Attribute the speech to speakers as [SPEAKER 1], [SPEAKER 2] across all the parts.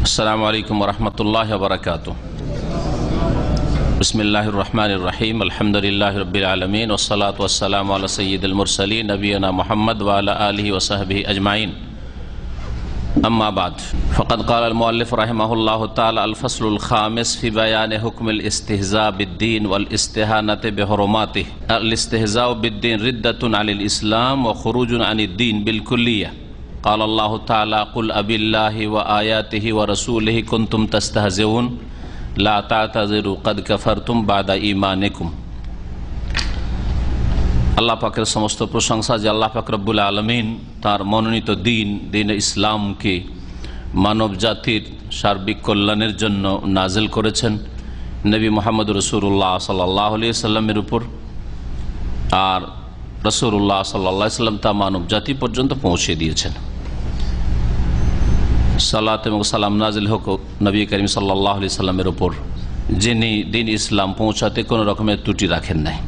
[SPEAKER 1] আসসালামু আলাইকুম ওয়া রাহমাতুল্লাহি ওয়া বারাকাতুহু। বিসমিল্লাহির রহমানির রহিম। আলহামদুলিল্লাহি রাব্বিল আলামিন ওয়াস সালাতু ওয়াস সালামু আলা সাইয়্যিদিল মুরসালিন নবিয়িনা মুহাম্মদ ওয়া আলা আলিহি ওয়া সাহবিহি আজমাইন। আম্মা বাদ, ফাকাদ ক্বালা আল মুআল্লিফ রাহিমাহুল্লাহু তাআলা আল ফাসলুল খামিস ফি বায়ানি হুকমিল ইস্তিহজা বিদ্দীন ওয়াল ইস্তিহানাতি বিহুরমাতিহি। আল ইস্তিহজাউ বিদ্দীন রিদ্দাতুন আনিল ইসলাম ওয়া খুরুজুন আনিদ দ্বীন বিল কুল্লিয়াহ। قال الله تعالى قل أبي الله وآياته ورسوله كنتم تستهزئون لا تعتذروا قد كفرتم بعد إيمانكم। আল্লাহ পাকের সমস্ত প্রশংসা যে আল্লাহ পাক রব্বুল আলামিন তার মনোনীত দিন ইসলামকে মানব জাতির সার্বিক কল্যাণের জন্য নাজিল করেছেন নবী মুহাম্মদ রাসূলুল্লাহ সাল্লাল্লাহু আলাইহি সাল্লামের উপর, আর রাসূলুল্লাহ সাল্লাল্লাহু আলাইহি সাল্লাম তা মানব জাতি পর্যন্ত পৌঁছে দিয়েছেন। সালাত এবং সালাম নাজিল হোক নবী করিম সাল্লাল্লাহু আলাইহি সাল্লামের উপর, যিনি দিন ইসলাম পৌঁছাতে কোনো রকমের ত্রুটি রাখেন নাই।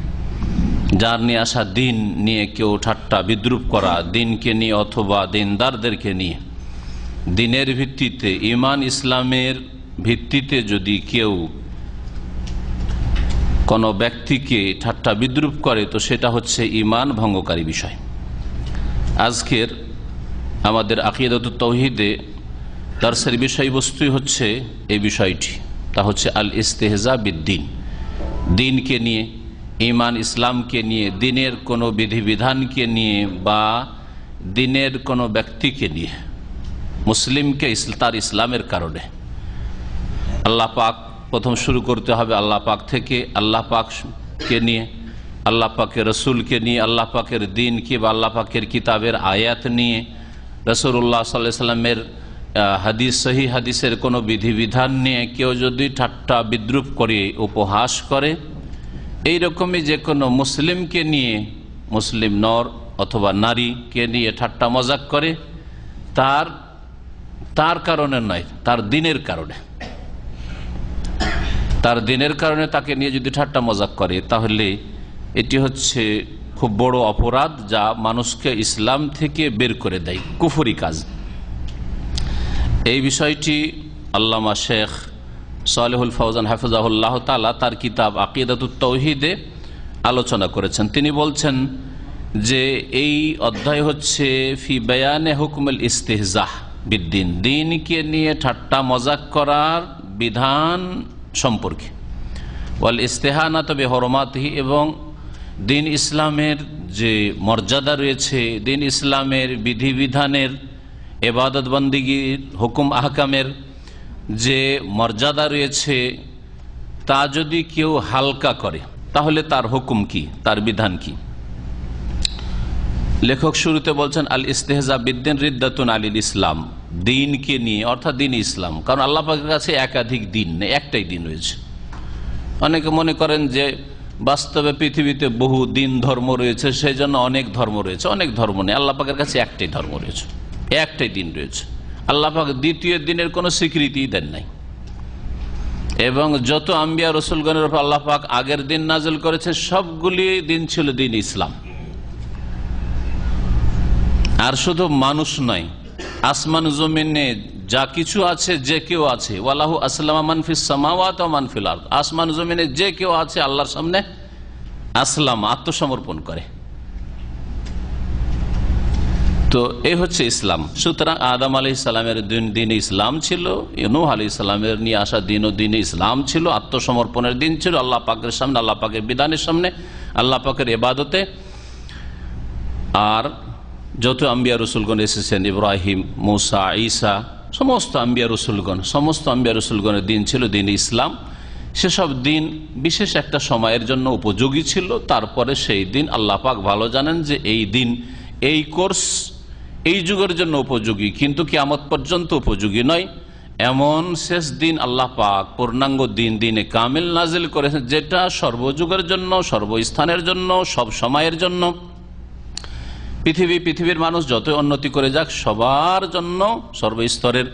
[SPEAKER 1] যার নিয়ে আসা দিন নিয়ে কেউ ঠাট্টা বিদ্রুপ করা, দিনকে নিয়ে অথবা দিনদারদেরকে নিয়ে দিনের ভিত্তিতে, ঈমান ইসলামের ভিত্তিতে যদি কেউ কোনো ব্যক্তিকে ঠাট্টা বিদ্রুপ করে তো সেটা হচ্ছে ঈমান ভঙ্গকারী বিষয়। আজকের আমাদের আকিদাতুত তাওহীদে দার্সের বিষয়বস্তুই হচ্ছে এই বিষয়টি, তা হচ্ছে আল ইস্তিহজা বিদ্দীন। দিনকে নিয়ে, ঈমান ইসলামকে নিয়ে, দিনের কোনো বিধিবিধানকে নিয়ে বা দিনের কোনো ব্যক্তিকে নিয়ে, মুসলিমকে তার ইসলামের কারণে আল্লাহ পাক প্রথম শুরু করতে হবে আল্লাহ পাক থেকে, আল্লাহ পাককে নিয়ে, আল্লাহ পাকের রসুলকে নিয়ে, আল্লাহ পাকের দিনকে বা আল্লাহ পাকের কিতাবের আয়াত নিয়ে, রাসূলুল্লাহ সাল্লাল্লাহু আলাইহি সাল্লামের হাদিস, সহি হাদিসের কোনো বিধিবিধান নিয়ে কেউ যদি ঠাট্টা বিদ্রুপ করে, উপহাস করে, এইরকমই যে কোনো মুসলিমকে নিয়ে, মুসলিম নর অথবা নারীকে নিয়ে ঠাট্টা মজাক করে, তার কারণে নয়, তার দিনের কারণে, তার দিনের কারণে তাকে নিয়ে যদি ঠাট্টা মজাক করে, তাহলে এটি হচ্ছে খুব বড় অপরাধ, যা মানুষকে ইসলাম থেকে বের করে দেয়, কুফরি কাজ। এই বিষয়টি আল্লামা শেখ সালেহুল ফাওজান হাফিজাহুল্লাহ তাআলা তার কিতাব আকিদাতুত তাওহীদে আলোচনা করেছেন। তিনি বলছেন যে এই অধ্যায় হচ্ছে ফি বায়ানে হুকমুল ইস্তিহজাহ বিদ্দীন, দিনকে নিয়ে ঠাট্টা মজাক করার বিধান সম্পর্কে, ওয়াল ইস্তিহানাতু বিহুরমাতিহি, এবং দিন ইসলামের যে মর্যাদা রয়েছে, দিন ইসলামের বিধিবিধানের, ইবাদত বন্দেগীর, হুকুম আহকামের যে মর্যাদা রয়েছে, তা যদি কেউ হালকা করে তাহলে তার হুকুম কি, তার বিধান কি। লেখক শুরুতে বলছেন আল ইস্তিহজা বিদ্দীন রিদ্দাতুন আনিল ইসলাম, দিনকে নিয়ে অর্থাৎ দিন ইসলাম, কারণ আল্লাহ পাকের কাছে একাধিক দিন নেই, একটাই দিন রয়েছে। অনেকে মনে করেন যে বাস্তবে পৃথিবীতে বহু দিন ধর্ম রয়েছে, সেই জন্য অনেক ধর্ম রয়েছে, অনেক ধর্ম নেই। আল্লাহ পাকের কাছে একটাই ধর্ম রয়েছে, একটাই দিন রয়েছে। আল্লাহ পাক দ্বিতীয় দিনের কোনো স্বীকৃতি দেন নাই, এবং যত আম্বিয়া রসুলগণের উপর আল্লাহ পাক আগের দিন নাজিল করেছে সবগুলি দিন ছিল দিন ইসলাম। আর শুধু মানুষ নয়, আসমান জমিনে যা কিছু আছে, যে কেউ আছে, ওয়ালাহু আসলামা মান ফিস সামাওয়াতি ওয়া মান ফিল আরদ, আসমান জমিনে যে কেউ আছে আল্লাহর সামনে আসলাম, আত্মসমর্পণ করে। তো এই হচ্ছে ইসলাম। সুতরাং আদম আলাইহিস সালামের দিন ইসলাম ছিল, নূহ আলাইহিস সালামের নিয়ে আসা দিন ইসলাম ছিল, আত্মসমর্পণের দিন ছিল আল্লাহ পাকের সামনে, আল্লাহ পাকের বিধানের সামনে, আল্লাহ পাকের ইবাদতে। আর যত আম্বিয়া রসুলগণ এসেছেন, ইব্রাহিম, মুসা, ঈসা, সমস্ত আম্বিয়া রসুলগণের দিন ছিল দিন ইসলাম। সেসব দিন বিশেষ একটা সময়ের জন্য উপযোগী ছিল, তারপরে সেই দিন আল্লাহ পাক ভালো জানেন যে এই দিন, এই কোর্স এই যুগের জন্য উপযোগী, কিন্তু কিয়ামত পর্যন্ত উপযোগী নয়। এমন শেষ দিন আল্লাহ পাক পূর্ণাঙ্গ দিনে কামিল নাজিল করেছেন, যেটা সর্বযুগের জন্য, সর্বস্থানের জন্য, সব সময়ের জন্য, পৃথিবীর মানুষ যত উন্নতি করে যাক সবার জন্য, সর্বস্তরের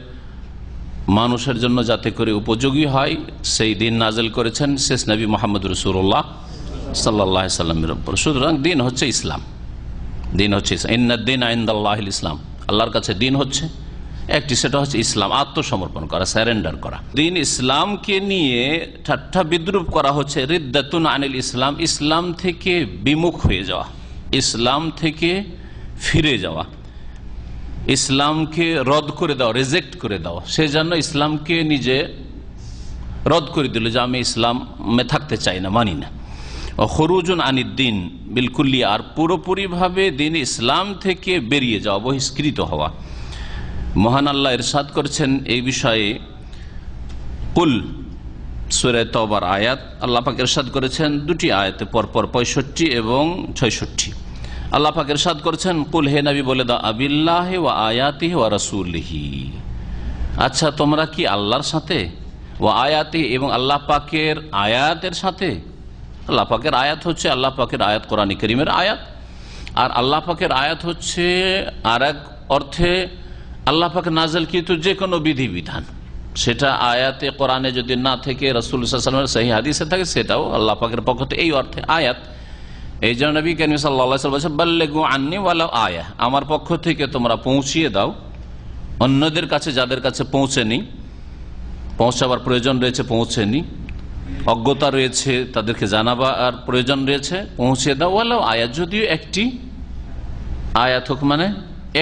[SPEAKER 1] মানুষের জন্য যাতে করে উপযোগী হয়, সেই দিন নাজিল করেছেন শেষ নবী মুহাম্মদ রাসূলুল্লাহ সাল্লাল্লাহু আলাইহি সাল্লামের উপর। সুতরাং দিন হচ্ছে ইসলাম, দিন হচ্ছে ইন্নাদ দীনা ইনদাল্লাহিল ইসলাম, আল্লাহর কাছে দিন হচ্ছে একটি সেটা হচ্ছে ইসলাম, আত্মসমর্পণ করা, স্যারেন্ডার করা। দিন ইসলামকে নিয়ে ঠাট্টা বিদ্রুপ করা হচ্ছে রিদ্দাতুন আনিল ইসলাম, ইসলাম থেকে বিমুখ হয়ে যাওয়া, ইসলাম থেকে ফিরে যাওয়া, ইসলামকে রদ করে দেওয়া, রিজেক্ট করে দেওয়া। সেজন্য ইসলামকে নিজে রদ করে দিল যে আমি ইসলামে থাকতে চাই না, মানি না। খরুজুন আনিদ্দিন বিলকুল্লি, আর পুরোপুরিভাবে দিন ইসলাম থেকে বেরিয়ে যাওয়া, বহিষ্কৃত হওয়া। মহান আল্লাহ ইরশাদ করেছেন এই বিষয়ে, কুল সূরা তাওবার আয়াত, আল্লাহ পাক ইরশাদ করেছেন দুটি আয়াতে পরপর 65 এবং 66। আল্লাহ পাক ইরশাদ করেছেন, কুল হে নবী বলে দাও, আবিল্লাহি ওয়া আয়াতিহি ওয়া রাসূলিহি, আচ্ছা তোমরা কি আল্লাহর সাথে, ওয়া আয়াতিহি এবং আল্লাহ পাকের আয়াতের সাথে। আল্লাহ পাকের আয়াত হচ্ছে আল্লাহ পাকের আয়াত, কোরআন কারীমের আয়াত। আর আল্লাহ পাকের আয়াত হচ্ছে আর এক অর্থে আল্লাহ পাকের নাযিলকৃত যে কোনো বিধিবিধান, সেটা আয়াতে কোরআনে যদি না থেকে রাসূল সাল্লাল্লাহু আলাইহি ওয়াসাল্লামের সহিহ হাদিসে থাকে, সেটাও আল্লাহ পাকের পক্ষ থেকে এই অর্থে আয়াত। এই জন্য নবী করিম সাল্লাল্লাহু আলাইহি ওয়াসাল্লাম বলেছেন, বাল্লিগু আন্নী ওয়ালাউ আয়া, আমার পক্ষ থেকে তোমরা পৌঁছিয়ে দাও অন্যদের কাছে, যাদের কাছে পৌঁছেনি, পৌঁছাবার প্রয়োজন রয়েছে পৌঁছেনি, অজ্ঞতা রয়েছে তাদেরকে জানাবার প্রয়োজন রয়েছে, পৌঁছে দাও। ওয়ালাউ আয়াত, যদিও একটি আয়াত হোক, মানে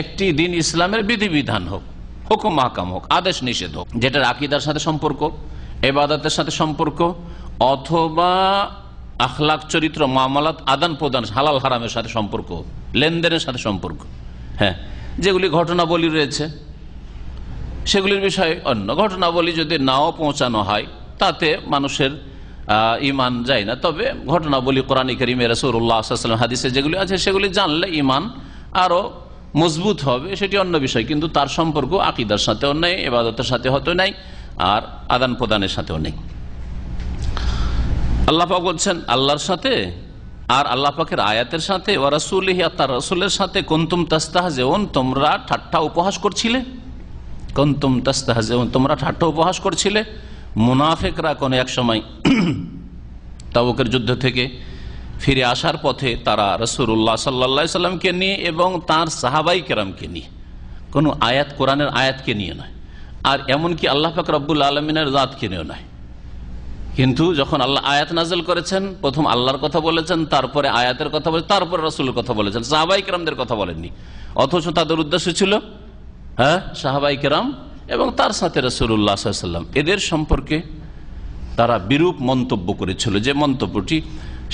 [SPEAKER 1] একটি দিন ইসলামের বিধিবিধান হোক, হুকুম মাহকাম হোক, আদেশ নিষেধ হোক, যেটার আকীদার সাথে সম্পর্ক, ইবাদতের সাথে সম্পর্ক, অথবা আখলাক, চরিত্র, মামলাত, আদান প্রদান, হালাল হারামের সাথে সম্পর্ক, লেনদেনের সাথে সম্পর্ক। হ্যাঁ, যেগুলি ঘটনাবলী রয়েছে সেগুলির বিষয়ে অন্য ঘটনাবলী যদি নাও পৌঁছানো হয় তাতে মানুষের ইমান যায় না। তবে ঘটনাবলী কোরআন কারীমে রাসূলুল্লাহ সাল্লাল্লাহু আলাইহি ওয়াসাল্লাম হাদিসে যেগুলি আছে সেগুলি জানলে ইমান আরো মজবুত হবে, সেটি অন্য বিষয়। কিন্তু তার সম্পর্ক আকীদার সাথেও নেই, ইবাদতের সাথে হয়তো নাই, আর আদান প্রদানের সাথেও নেই। আল্লাহ পাক বলছেন আল্লাহর সাথে আর আল্লাহ পাকের আয়াতের সাথে, ওয়া রাসূলিহি, আর তার রাসূলের সাথে, কুনতুম তাস্তাহজিউন, তোমরা ঠাট্টা উপহাস করছিলে। কুনতুম তাস্তাহজিউন, তোমরা ঠাট্টা উপহাস করছিলে। মুনাফিকরা কোন এক সময় তাবুকের যুদ্ধ থেকে ফিরে আসার পথে তারা রাসূলুল্লাহ সাল্লাল্লাহু আলাইহি সাল্লামকে নিয়ে এবং তার সাহাবাই কেরামকে নিয়ে, কোনো আয়াত, কোরআনের আয়াতকে নিয়ে নয়, আর এমনকি আল্লাহ পাক রব্বুল আলামিনের জাতকে নিয়ে নয়। কিন্তু যখন আল্লাহ আয়াত নাযিল করেছেন, প্রথম আল্লাহর কথা বলেছেন, তারপরে আয়াতের কথা বলেছেন, তারপরে রাসূলের কথা বলেছেন, সাহাবাই কেরামদের কথা বলেননি। অথচ তাদের উদ্দেশ্য ছিল সাহাবাই কেরাম এবং তার সাথে রাসূলুল্লাহ সাল্লাল্লাহু আলাইহি সাল্লাম, এদের সম্পর্কে তারা বিরূপ মন্তব্য করেছিল, যে মন্তব্যটি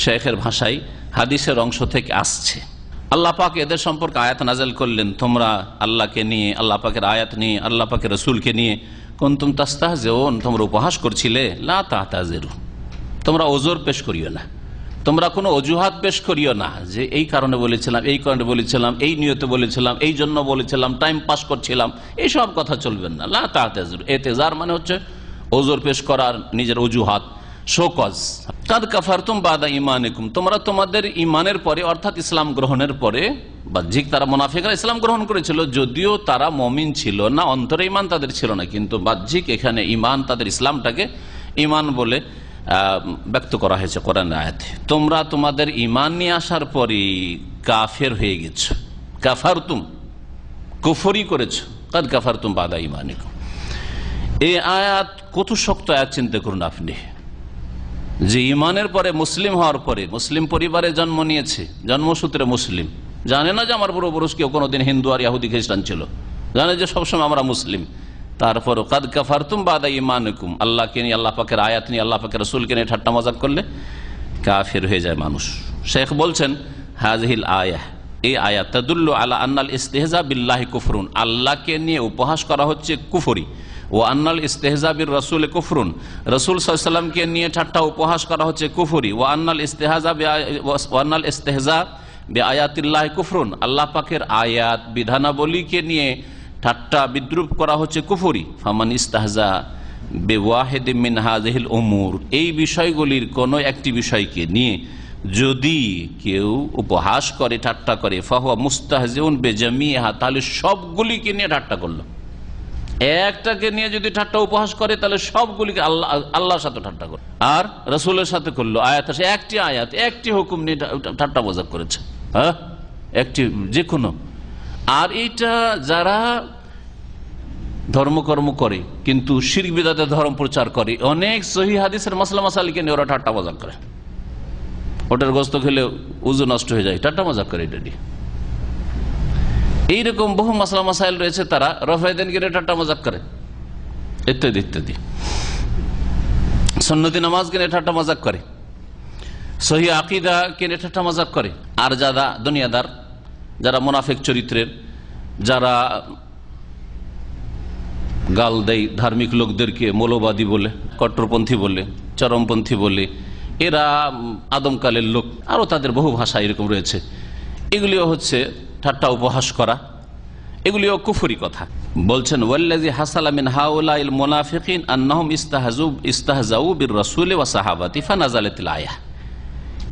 [SPEAKER 1] শেখের ভাষায় হাদিসের অংশ থেকে আসছে। আল্লাহ পাক এদের সম্পর্কে আয়াত নাযিল করলেন, তোমরা আল্লাহকে নিয়ে, আল্লাহ পাকের আয়াত নিয়ে, আল্লাহ পাকের রাসূলকে নিয়ে কুনতুম তাস্তাহজিউন, তোমরা উপহাস করছিলে। লা তাহতাযিরু, তোমরা ওজর পেশ করিও না, তোমরা কোনো অজুহাত পেশ করিও না যে এই কারণে বলেছিলাম, এই কারণে বলেছিলাম, এই নিয়তে বলেছিলাম, এই জন্য বলেছিলাম, টাইম পাস করছিলাম, এইসব কথা চলবেন না। লা তাহতাযিরু, এতেজার মানে হচ্ছে ওজর পেশ করার, নিজের অজুহাত, শোকজ। কাদ কাফারতুম বাদা ঈমানিকুম, তোমরা তোমাদের ঈমানের পরে, অর্থাৎ ইসলাম গ্রহণের পরে, বাহ্যিক তারা মুনাফিকরা ইসলাম গ্রহণ করেছিল, যদিও তারা মুমিন ছিল না, অন্তরে ঈমান তাদের ছিল না, কিন্তু বাহ্যিক এখানে ঈমান, তাদের ইসলামটাকে ঈমান বলে ব্যক্ত করা হয়েছে কোরআন আয়াতে। তোমরা তোমাদের ঈমান নিয়ে আসার পরে কাফের হয়ে গেছো, কাফারতুম, কুফরি করেছো। কাদ কাফারতুম বাদা ঈমানিকুম, এই আয়াত কত শক্ত আয়াত চিন্তা করুন আপনি, যে ইমানের পরে, মুসলিম হওয়ার পরে, মুসলিম পরিবারে জন্ম নিয়েছে, জন্মসূত্রে মুসলিম, জানে না যে আমার পূর্বপুরুষ কেউ কোনোদিন হিন্দু আর ইহুদি খ্রিস্টান ছিল, জানে যে সবসময় আমরা মুসলিম, তারপর কাদ কাফারতুম বাদা ঈমানিকুম, আল্লাহকে নিয়ে, আল্লাহ পাকের আয়াত নিয়ে, আল্লাহ পাকের রাসূলকে নিয়ে ঠাট্টা মজাক করলে কাফের হয়ে যায় মানুষ। শেখ বলছেন হাযিহিল আয়াহ, এই আয়াত তাদুল্লু আলা আন্নাল ইস্তিহজা বিল্লাহি কুফরুন, আল্লাহকে নিয়ে উপহাস করা হচ্ছে কুফরি, ও আন্নাল ইস্তেহজা বির রাসূল কুফরুন, রাসূল সাল্লাল্লাহু আলাইহি ওয়াসাল্লামকে নিয়ে ঠাট্টা উপহাস করা হচ্ছে কুফরি, ও আন্নাল ইস্তেহজা বিআয়াতিল্লাহ কুফরুন, আল্লাহ পাকের আয়াত, বিধানাবলীকে নিয়ে ঠাট্টা বিদ্রুপ করা হচ্ছে কুফরি। ফামান ইস্তাহজা বিওয়াহিদিন মিন হাযিহিল উমুর, এই বিষয়গুলির কোন একটি বিষয়কে নিয়ে যদি কেউ উপহাস করে, ঠাট্টা করে, ফাহুয়া মুস্তাহজিউন বিজামিহা, তাহলে সবগুলিকে নিয়ে ঠাট্টা করলো। একটাকে নিয়ে যদি ঠাট্টা উপহাস করে তাহলে সবগুলিকে আল্লাহর সাথে ঠাট্টা করে, আর রাসূলের সাথে করলো। আয়াত আছে, একটি আয়াত, একটি হুকুম নিয়ে ঠাট্টা মজাক করেছে, একটি যে কোনো। আর এইটা যারা ধর্মকর্ম করে কিন্তু শিরক বিদআতে ধর্ম প্রচার করে, অনেক সহিহ হাদিসের মাসলা মাসাইলকে নিয়ে ওরা ঠাট্টা মজাক করে। ওটার গোস্ত খেলে উযু নষ্ট হয়ে যায়, ঠাট্টা মজাক করে এটা নিয়ে। এইরকম বহু মাসলা মাসাইল রয়েছে, তারা রফায়দানকে নিয়ে ঠাট্টা মজাক করে, ইত্যাদি ইত্যাদি। সুন্নতি নামাজকে নিয়ে ঠাট্টা মজাক করে, সহিহ আকীদাকে নিয়ে ঠাট্টা মজাক করে। আর যারা দুনিয়াদার, যারা মুনাফিক চরিত্রের, যারা গাল দেয় ধার্মিক লোকদেরকে মৌলবাদী বলে, কট্টরপন্থী বলে, চরমপন্থী বলে, এরা আদমকালের লোক, আরও তাদের বহু ভাষা এরকম রয়েছে, এগুলিও হচ্ছে ঠাট্টা উপহাস করা, এগুলিও কুফরি কথা। বলছেন ওয়াল্লাযী হাসালা মিন হাউলাইল মুনাফিকিন আন্নাহুম ইস্তাহজাউ বির রাসূলি ওয়া সাহাবাতি ফানাযালাতিল আয়াহ।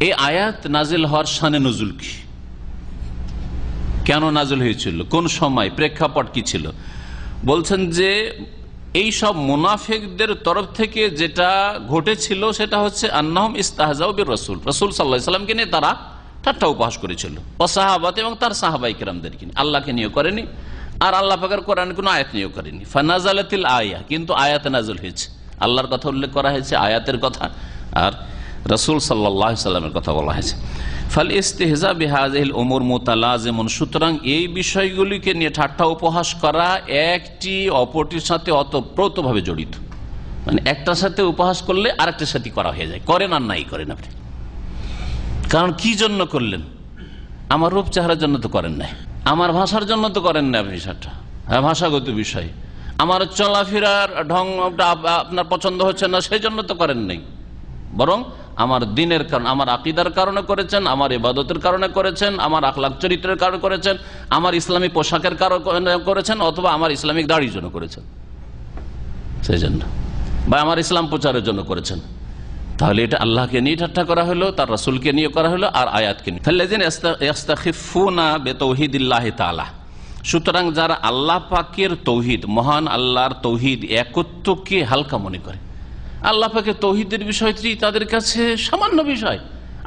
[SPEAKER 1] এই আয়াত নাজিল হওয়ার শানে নুজুল কি, কেন নাজিল হয়েছিল, কোন সময়, প্রেক্ষাপট কি ছিল? বলছেন যে এই সব মুনাফিকদের তরফ থেকে যেটা ঘটেছিল সেটা হচ্ছে আন্নাহুম ইস্তাহজাউ বির রাসূল, রাসূল সাল্লাল্লাহু আলাইহি ওয়াসাল্লামকে নিয়ে তারা ঠাট্টা উপহাস করেছিল, ওয়া সাহাবাত এবং তার সাহাবায়ে কেরামদেরকে নিয়ে, আল্লাহকে নিয়ে করেনি, আর আল্লাহ পাকের কোরআনে কোনো আয়াত নিয়েও করেনি। ফানাযালাতিল আয়াহ, কিন্তু আয়াত নাযিল হয়েছে, আল্লাহর কথা উল্লেখ করা হয়েছে, আয়াতের কথা, আর রাসূল সাল্লাল্লাহু আলাইহি ওয়াসাল্লামের কথা বলা হয়েছে। ফাল ইস্তিহজা বিহাযিহিল উমুর মুতালাজিমুন, সুতরাং এই বিষয়গুলিকে নিয়ে ঠাট্টা উপহাস করা একটি অপরটির সাথে ওতপ্রোতভাবে জড়িত, মানে একটার সাথে উপহাস করলে আরেকটার সাথে করা হয়ে যায়, করেন আর নাই করেন আপনি। কারণ কি জন্য করলেন? আমার রূপ চেহারার জন্য তো করেন নাই, আমার ভাষার জন্য তো করেন না আপনি সেটা, হ্যাঁ ভাষাগত বিষয়, আমার চলাফেরার ঢংটা আপনার পছন্দ হচ্ছে না সেই জন্য তো করেন নাই, বরং আমার দিনের কারণে, আমার আকীদার কারণে করেছেন, আমার ইবাদতের কারণে করেছেন, আমার আখলাক চরিত্রের কারণে করেছেন, আমার ইসলামী পোশাকের কারণে করেছেন, অথবা আমার ইসলামিক দাড়ির জন্য করেছেন, সেই জন্য, বা আমার ইসলাম প্রচারের জন্য করেছেন। তাহলে এটা আল্লাহকে নিয়ে ঠাট্টা করা হলো, তার রাসূলকে নিয়ে করা হলো, আর আয়াতকে নিয়ে। ফাল্লাযিনা ইস্তাখিফুনা বিতাওহীদিল্লাহি তাআলা, সুতরাং যারা আল্লাহ পাকের তৌহিদ, মহান আল্লাহর তৌহিদ একত্বকে হালকা মনে করে, আল্লাহ পাকের তৌহিদের বিষয়টি তাদের কাছে সামান্য বিষয়,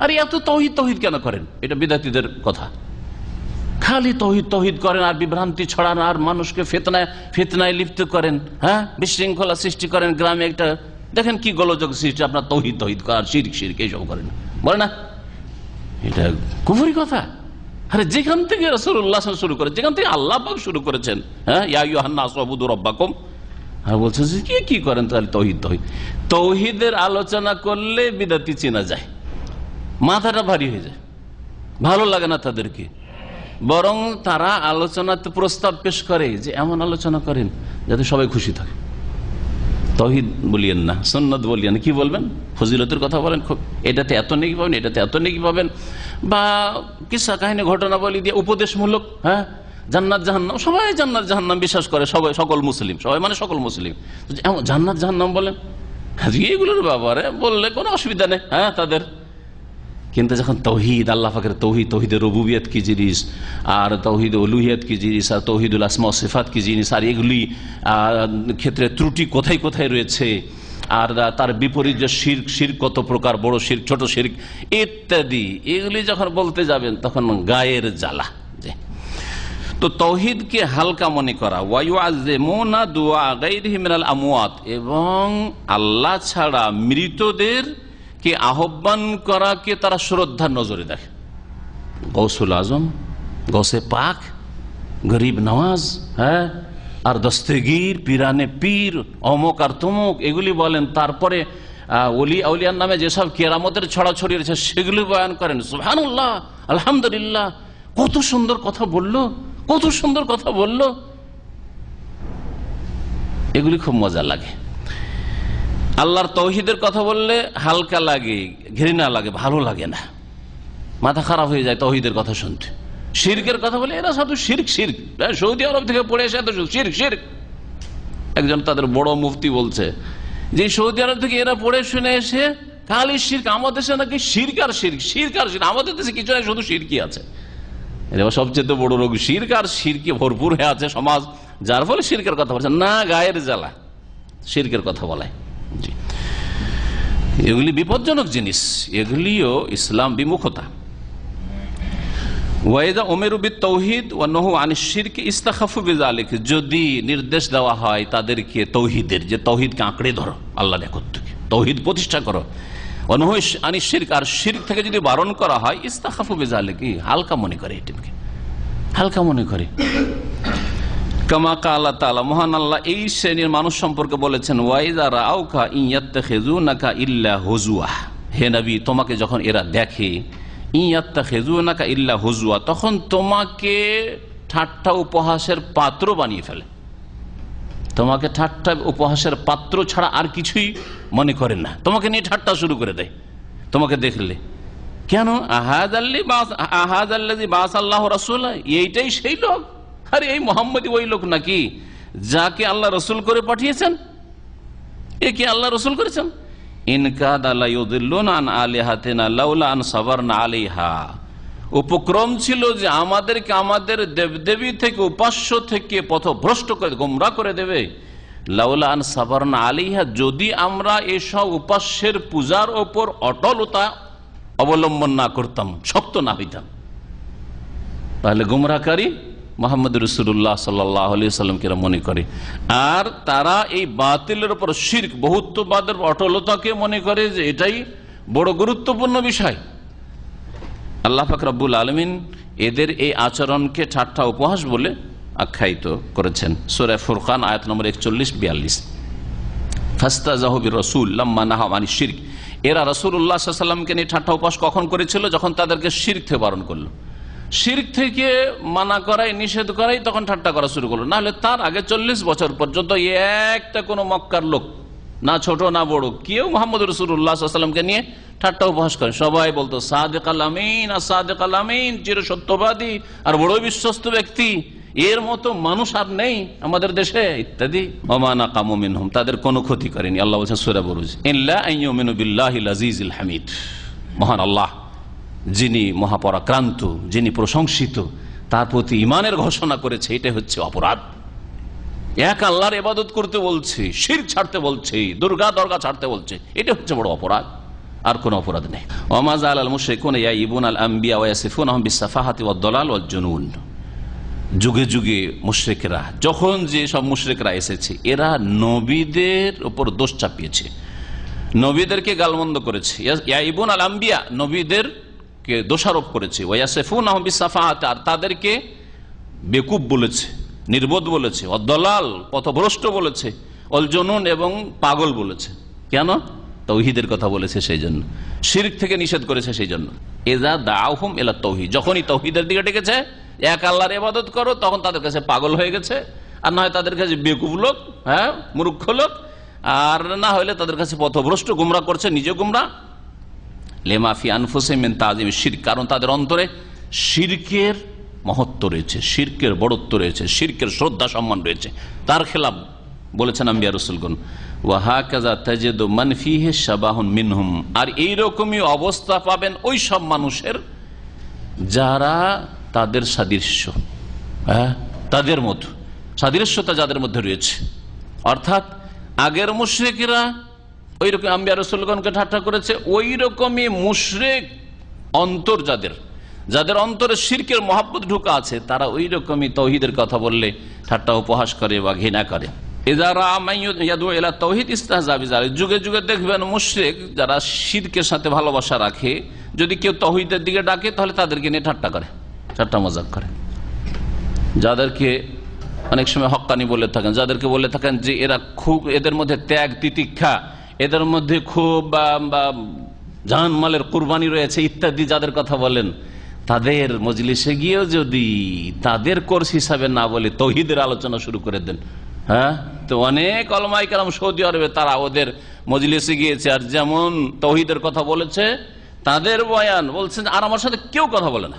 [SPEAKER 1] আর এত তৌহিদ তৌহিদ কেন করেন? এটা বিদআতীদের কথা, খালি তৌহিদ তৌহিদ করেন আর বিভ্রান্তি ছড়ান আর মানুষকে ফিতনায় লিপ্ত করেন, হ্যাঁ বিশৃঙ্খলা সৃষ্টি করেন। গ্রামে একটা দেখেন কি গোলযোগ সৃষ্টি, আপনার তৌহিদ তৌহিদ করার শিরক শিরক এইসব করেন, বলে না? এটা কুফরি কথা। আরে যেখান থেকে রাসূলুল্লাহ শুরু করে, যেখান থেকে আল্লাহ পাক শুরু করেছেন, হ্যাঁ ইয়া আইয়ুহান নাস উবুদু রাব্বাকুম, আর বলছে যে কি করেন তাহলে তৌহিদ তৌহিদ। তৌহিদের আলোচনা করলে বিদআতি চেনা যায়, মাথাটা ভারী হয়ে যায়, ভালো লাগে না তাদেরকে, বরং তারা আলোচনাতে প্রস্তাব পেশ করে যে এমন আলোচনা করেন যাতে সবাই খুশি থাকে। তৌহিদ বলিয়েন না, সুন্নাত বলিয়েন, কি বলবেন? ফজিলতের কথা বলেন, খুব এটাতে এত নেকি পাবেন, এটাতে এত নেকি পাবেন, বা কিসা কাহিনী ঘটনা বলি দিয়ে উপদেশমূলক, হ্যাঁ জান্নাত জাহান্নাম, সবাই জান্নাত জাহান্নাম বিশ্বাস করে, সবাই সকল মুসলিম, সবাই মানে সকল মুসলিম, জান্নাত জাহান্নাম বলেন, এগুলোর ব্যাপারে বললে কোনো অসুবিধা নেই, হ্যাঁ তাদের। কিন্তু যখন তৌহিদ, আল্লাহ পাকের তৌহিদ, তৌহিদের রুবুবিয়ত কি জিনিস, আর তৌহিদ উলুহিয়ত কি জিনিস, আর তৌহিদুল আসমা ও সিফাত কি জিনিস, আর এগুলি ক্ষেত্রে ত্রুটি কোথায় কোথায় রয়েছে, আর তার বিপরীত যে শিরক, শিরক কত প্রকার, বড় শিরক, ছোট শিরক ইত্যাদি, এগুলি যখন বলতে যাবেন তখন গায়ের জ্বালা। তো তৌহিদকে হালকা মনে করা, ওয়ায়ুআযিমুনা দুআ গায়রিহি মিনাল আমওয়াত, এবং আল্লাহ ছাড়া মৃতদের কে আহ্বান করাকে তারা শ্রদ্ধার নজরে দেখে। গৌসুল আজম, গৌসে পাক, গরিব নওয়াজ, হ্যাঁ আর দস্তগীর, পিরানে পীর, অমুক আর তমুক এগুলি বলেন। তারপরে ওলি আউলিয়ার নামে যেসব কেরামতের ছড়াছড়ি রয়েছে সেগুলি বয়ান করেন। সুবহানাল্লাহ, আলহামদুলিল্লাহ, কত সুন্দর কথা বললো, কত সুন্দর কথা বললো, এগুলি খুব মজা লাগে। আল্লাহর তৌহিদের কথা বললে হালকা লাগে, ঘৃণা লাগে, ভালো লাগে না, মাথা খারাপ হয়ে যায় তৌহিদের কথা শুনতে। শিরকের কথা বলে এরা শুধু শিরক শিরক, সৌদি আরব থেকে পড়ে এসে এত শিরক শিরক। একজন তাদের বড় মুফতি বলছে যে সৌদি আরব থেকে এরা পড়ে শুনে এসে খালি শিরক, আমাদের দেশে নাকি শিরক আর শিরক, শিরক আর শিরক, আমাদের দেশে কিছু নাই, শুধু শিরকই আছে। এবার সবচেয়ে বড় রোগ শিরক আর শিরকে ভরপুর হয়ে আছে সমাজ, যার ফলে শিরকের কথা বলছে না, গায়ের জ্বালা শিরকের কথা বলায়। জি, এগুলি বিপজ্জনক জিনিস, এগুলিও ইসলাম বিমুখতা। ওয়াইদা উমিরু বিত-তাওহীদ ওয়া নহু আনিশ শিরক ইস্তাখাফু বিযালিক, যদি নির্দেশ দেওয়া হয় তাদেরকে তৌহিদের, যে তৌহিদকে আঁকড়ে ধরো, আল্লাহর একত্বকে তৌহিদ প্রতিষ্ঠা করো, ওয়া নহু আনিশ শিরক, আর শিরক থেকে যদি বারণ করা হয়, ইস্তাখাফু বিযালিক, হালকা মনে করে, এটাকে হালকা মনে করে। কামা কালা তাআলা, মহান আল্লাহ এই শ্রেণীর মানুষ সম্পর্কে বলেছেন, ওয়াইযা রাআউকা ইয়াত্তাখিযুনাকা ইল্লা হুজুয়া, হে নবী তোমাকে যখন এরা দেখে, ইয়াত্তাখিযুনাকা ইল্লা হুজুয়া, তখন তোমাকে ঠাট্টা উপহাসের পাত্র বানিয়ে ফেলে, তোমাকে ঠাট্টা উপহাসের পাত্র ছাড়া আর কিছুই মনে করে না, তোমাকে নিয়ে ঠাট্টা শুরু করে দেয় তোমাকে দেখলে। কেন? আহাযাল্লাযী বাআসাল্লাহু রাসূলা, এইটাই সেই লোক, আরে এই মুহাম্মদই ওই লোক নাকি যাকে আল্লাহ রসুল করে পাঠিয়েছেন, এ কি আল্লাহ রসুল করেছেন? ইনকাদা লা ইউদিল্লুনা আন আলিহাতিনা লাউলা আন সাবারনা আলাইহা, উপক্রম ছিল যে আমাদেরকে আমাদের দেবদেবী থেকে, উপাস্য থেকে পথভ্রষ্ট করে, গোমরাহ করে দেবে। লাউলা আন সাবারনা আলাইহা, যদি আমরা এসব উপাস্যের পূজার ওপর অটলতা অবলম্বন না করতাম, শক্ত না হইতাম, তাহলে গোমরাহকারী মুহাম্মদ রাসূলুল্লাহ সাল্লাল্লাহু আলাইহি ওয়াসাল্লামকে মনে করে। আর তারা এই বাতিলের উপর শিরক, বহুত্ববাদের অটলতাকে মনে করে যে এটাই বড় গুরুত্বপূর্ণ বিষয়। আল্লাহ পাক রব্বুল আলামিন এদের এই আচরণকে ঠাট্টা উপহাস বলে আখ্যায়িত করেছেন। সূরা ফুরকান আয়াত নম্বর 41-42, ফাস্তাযাহু বির-রাসূল লাম্মা নাহা আনিশ শিরক, এরা রাসূলুল্লাহ সাল্লাল্লাহু আলাইহি ওয়াসাল্লামকে নিয়ে ঠাট্টা উপহাস কখন করেছিল? যখন তাদেরকে শিরক থেকে বারণ করলো, শিরক থেকে মানা করাই, নিষেধ করাই, তখন ঠাট্টা করা শুরু করলো। নাহলে তার আগে 40 বছর পর্যন্ত একটা কোনো মক্কার লোক, না ছোট না বড়, কেউ মুহাম্মদ রাসূলুল্লাহ সাল্লাল্লাহু আলাইহি ওয়াসাল্লামকে নিয়ে ঠাট্টা উপহাস করে। সবাই বলতো সাদিক আল আমিন, আর সাদিক আল আমিন, চির সত্যবাদী আর বড় বিশ্বস্ত ব্যক্তি, এর মতো মানুষ আর নেই আমাদের দেশে, ইত্যাদি। ওমা নাকামু মিনহুম, তাদের কোনো ক্ষতি করেনি। আল্লাহ বলছেন সূরা বুরুজ, ইল্লা আইয়ুমিনু বিল্লাহিল আজিজিল হামিদ, মহান আল্লাহ যিনি মহাপরাক্রান্ত, যিনি প্রশংসিত, তার প্রতি ঈমানের ঘোষণা করেছে, এটা হচ্ছে অপরাধ। এক আল্লাহর ইবাদত করতে বলছে, শিরক ছাড়তে বলছে, দুর্গা দরগা ছাড়তে বলছে, এটা হচ্ছে বড় অপরাধ, আর কোনো অপরাধ নেই। ওমা যালাল মুশরিকুনা ইয়াইবুনাল আম্বিয়া ওয়া ইয়াসিফুনহুম বিস-সাফাহাতি ওয়াদ-দালাল ওয়াল-জুনুন, যুগে যুগে মুশরিকরা, যখন যে সব মুশরিকরা এসেছে, এরা নবীদের উপর দোষ চাপিয়েছে, নবীদেরকে গালমন্দ করেছে। ইয়াইবুনাল আম্বিয়া, নবীদেরকে দোষারোপ করেছে। ওয়া ইয়াসিফুনহুম বিস-সাফাহাতি, আর তাদেরকে বেকুব বলেছে, নির্বোধ বলেছে, ওয়াদ-দালাল পথভ্রষ্ট বলেছে, ওয়াল-জুনুন এবং পাগল বলেছে। কেন? তাওহীদের কথা বলেছে সেই জন্য, শিরক থেকে নিষেধ করেছে সেই জন্য। ইযা দাআহুম ইলা তাওহীদ, যখনই তাওহীদের দিকে ডেকেছে, এক আল্লাহর ইবাদত করো, তখন তাদের কাছে পাগল হয়ে গেছে, আর না হয় তাদের কাছে বেকুব লোক, হ্যাঁ মূর্খ লোক, আর না হলে তাদের কাছে পথভ্রষ্ট, গুমরাহ করছে, নিজে গুমরাহ। লিমা ফি আনফুসিহিম মিন তাযীমিশ শিরক, কারণ তাদের অন্তরে শিরকের মহত্ব রয়েছে, শিরকের বড়ত্ব রয়েছে, শিরকের শ্রদ্ধা সম্মান রয়েছে, তার খেলাফ বলেছেন আম্বিয়া রাসূলগণ। ওয়া হাকাযা তাজিদু মান ফীহি শাবাহুন মিনহুম, আর এইরকমই অবস্থা পাবেন ওই সব মানুষের যারা তাদের সাদৃশ্য, হ্যাঁ তাদের মতো সাদৃশ্যতা যাদের মধ্যে রয়েছে। অর্থাৎ আগের মুশরিকরা ওই রকম আম্বিয়া রাসূলগণকে ঠাট্টা করেছে, ওই রকমই মুশরিক অন্তর যাদের অন্তরে শিরকের মহব্বত ঢোকা আছে, তারা ওই রকমই তাওহীদের কথা বললে ঠাট্টা উপহাস করে বা ঘৃণা করে। যুগে যুগে দেখবেন মুশরিক যারা শিরকের সাথে ভালোবাসা রাখে, যদি কেউ তাওহীদের দিকে ডাকে, তাহলে তাদেরকে নিয়ে ঠাট্টা করে, ঠাট্টা মজাক করে। যাদেরকে অনেক সময় হক্কানি বলে থাকেন, যাদেরকে বলে থাকেন যে এরা খুব, এদের মধ্যে ত্যাগ তিতিক্ষা, এদের মধ্যে খুব জানমালের কুরবানি রয়েছে ইত্যাদি, যাদের কথা বলেন, তাদের মজলিসে গিয়েও যদি তাদের কোর্স হিসাবে না বলে তাওহীদের আলোচনা শুরু করে দেন, হ্যাঁ, তো অনেক উলামায়ে কেরাম সৌদি আরবে তারা ওদের মজলিসে গিয়েছে, আর যেমন তাওহীদের কথা বলেছে, তাদের বয়ান বলছেন আর আমার সাথে কেউ কথা বলে না,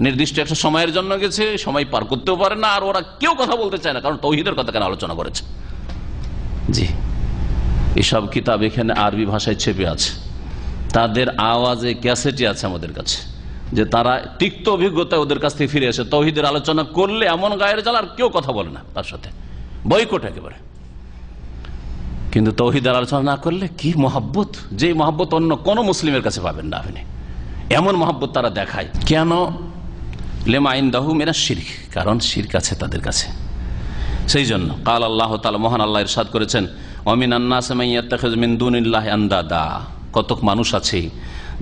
[SPEAKER 1] নির্দিষ্ট একটা সময়ের জন্য গেছে, সময় পার করতেও পারে না, আর ওরা কেউ কথা বলতে চায় না, কারণ তাওহীদের কথা কেন আলোচনা করেছে। জি, এসব কিতাব এখানে আরবি ভাষায় ছেপে আছে, তাদের আওয়াজে ক্যাসেটই আছে আমাদের কাছে, যে তারা তিক্ত অভিজ্ঞতা ওদের কাছ থেকে ফিরে আসে, তাওহীদের আলোচনা করলে এমন গায়ের জ্বালা, আর কেউ কথা বলে না তার সাথে, বয়কট একেবারে। কিন্তু তাওহীদের আলোচনা না করলে কি মহব্বত, যে মহব্বত অন্য কোন মুসলিমের কাছে পাবেন না আপনি, এমন মহব্বত তারা দেখায়। কেন? লিমা ইনদাহু মিনাশ শিরক, কারণ শিরক আছে তাদের কাছে। সেই জন্য কাল আল্লাহ তাআলা, মহান আল্লাহ ইরশাদ করেছেন, ওয়া মিনান নাসি মান ইয়াত্তাখিযু মিন দুনিল্লাহি আনদাদা, কতক মানুষ আছে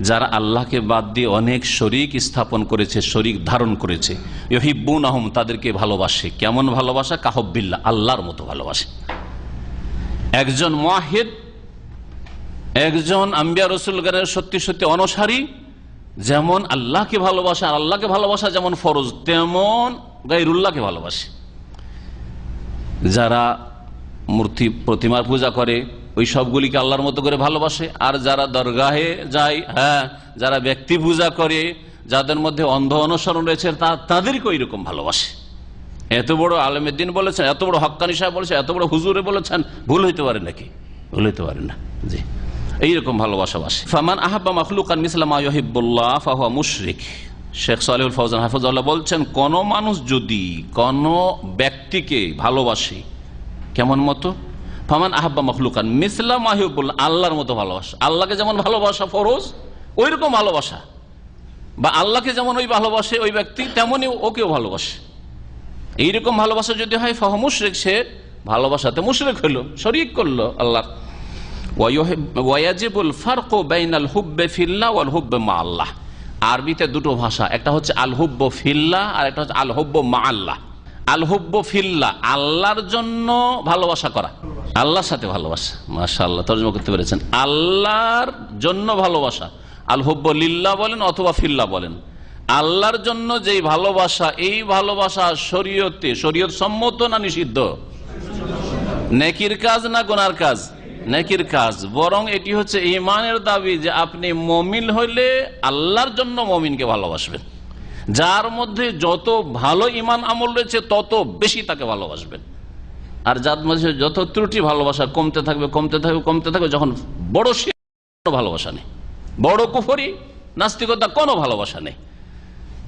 [SPEAKER 1] যারা আল্লাহকে বাদ দিয়ে অনেক শরীক স্থাপন করেছে, শরীক ধারণ করেছে। ইউহিব্বুনাহুম, তাদেরকে ভালোবাসে। কেমন ভালোবাসা? কাহুব্বিল্লাহ, আল্লাহর মতো ভালোবাসে। একজন মুওয়াহিদ, একজন আম্বিয়া রাসূলগণের সত্যি সত্যি অনুসারী যেমন আল্লাহকে ভালোবাসে, আর আল্লাহকে ভালোবাসা যেমন ফরজ, তেমন গায়রুল্লাহকে ভালোবাসে। যারা মূর্তি প্রতিমার পূজা করে ওই সবগুলিকে আল্লাহর মতো করে ভালোবাসে, আর যারা দরগাহে যায়, যারা ব্যক্তি পূজা করে, যাদের মধ্যে অন্ধ অনুসরণ রয়েছে, তাদেরকে ওই রকম ভালোবাসে। এত বড় আলেমের দিন বলেছেন, এত বড় হক্কানি সাহেব বলেছেন, এত বড় হুজুরে বলেছেন, ভুল হইতে পারে নাকি? ভুল হইতে পারে না। জি, এইরকম ভালোবাসা বাসে। ফামান আহাব্বা মাখলুকান মিসলা মা ইউহিব্বুল্লাহ ফাহুয়া মুশরিক। শেখ সালেহুল ফওজান হাফিজাহুল্লাহ বলছেন, কোন মানুষ যদি কোন ব্যক্তিকে ভালোবাসে, কেমন মতো? ফামান আহাব্বা মাখলুকান মিসলা মা ইউহিব্বুল্লাহ, আল্লাহর মতো ভালোবাসা। আল্লাহকে যেমন ভালোবাসা ফরজ, ওই রকম ভালোবাসা, বা আল্লাহকে যেমন ওই ভালোবাসে ওই ব্যক্তি, তেমনই ওকেও ভালোবাসে। এইরকম ভালোবাসা যদি হয় ফাহুয়া মুশরিক, সে ভালোবাসাতে মুশরিক হলো, শরীক করলো আল্লাহ। ওয়াজিবুল ফারকু বাইনাল হুব্বি ফিল্লাহ ওয়াল হুব্বি মা আল্লাহ। আরবিতে দুটো ভাষা, একটা হচ্ছে আল হুব্বু ফিল্লাহ, আর একটা হচ্ছে আল হুব্বু মা আল্লাহ। আল হুব্বু ফিল্লাহ, আল্লাহর জন্য ভালোবাসা করা, আল্লাহর সাথে ভালোবাসা। মাশাআল্লাহ, তরজমা করতে পেরেছেন। আল্লাহর জন্য ভালোবাসা, আল হুব্বু লিল্লাহ বলেন অথবা ফিল্লাহ বলেন। আল্লাহর জন্য যেই ভালোবাসা, এই ভালোবাসা শরীয়তে, শরীয়ত সম্মত না নিষিদ্ধ? নেকির কাজ না গুনার কাজ? নেকির কাজ। বরং এটি হচ্ছে ঈমানের দাবি যে আপনি মুমিন হইলে আল্লাহর জন্য মুমিনকে ভালোবাসবেন। যার মধ্যে যত ভালো ঈমান আমল রয়েছে তত বেশি তাকে ভালোবাসবেন, আর যার মধ্যে যত ত্রুটি, ভালোবাসা কমতে থাকবে কমতে থাকবে কমতে থাকবে। যখন বড় শিরক, কোনো ভালোবাসা নেই, বড় কুফরি, নাস্তিকতা, কোনো ভালোবাসা নেই।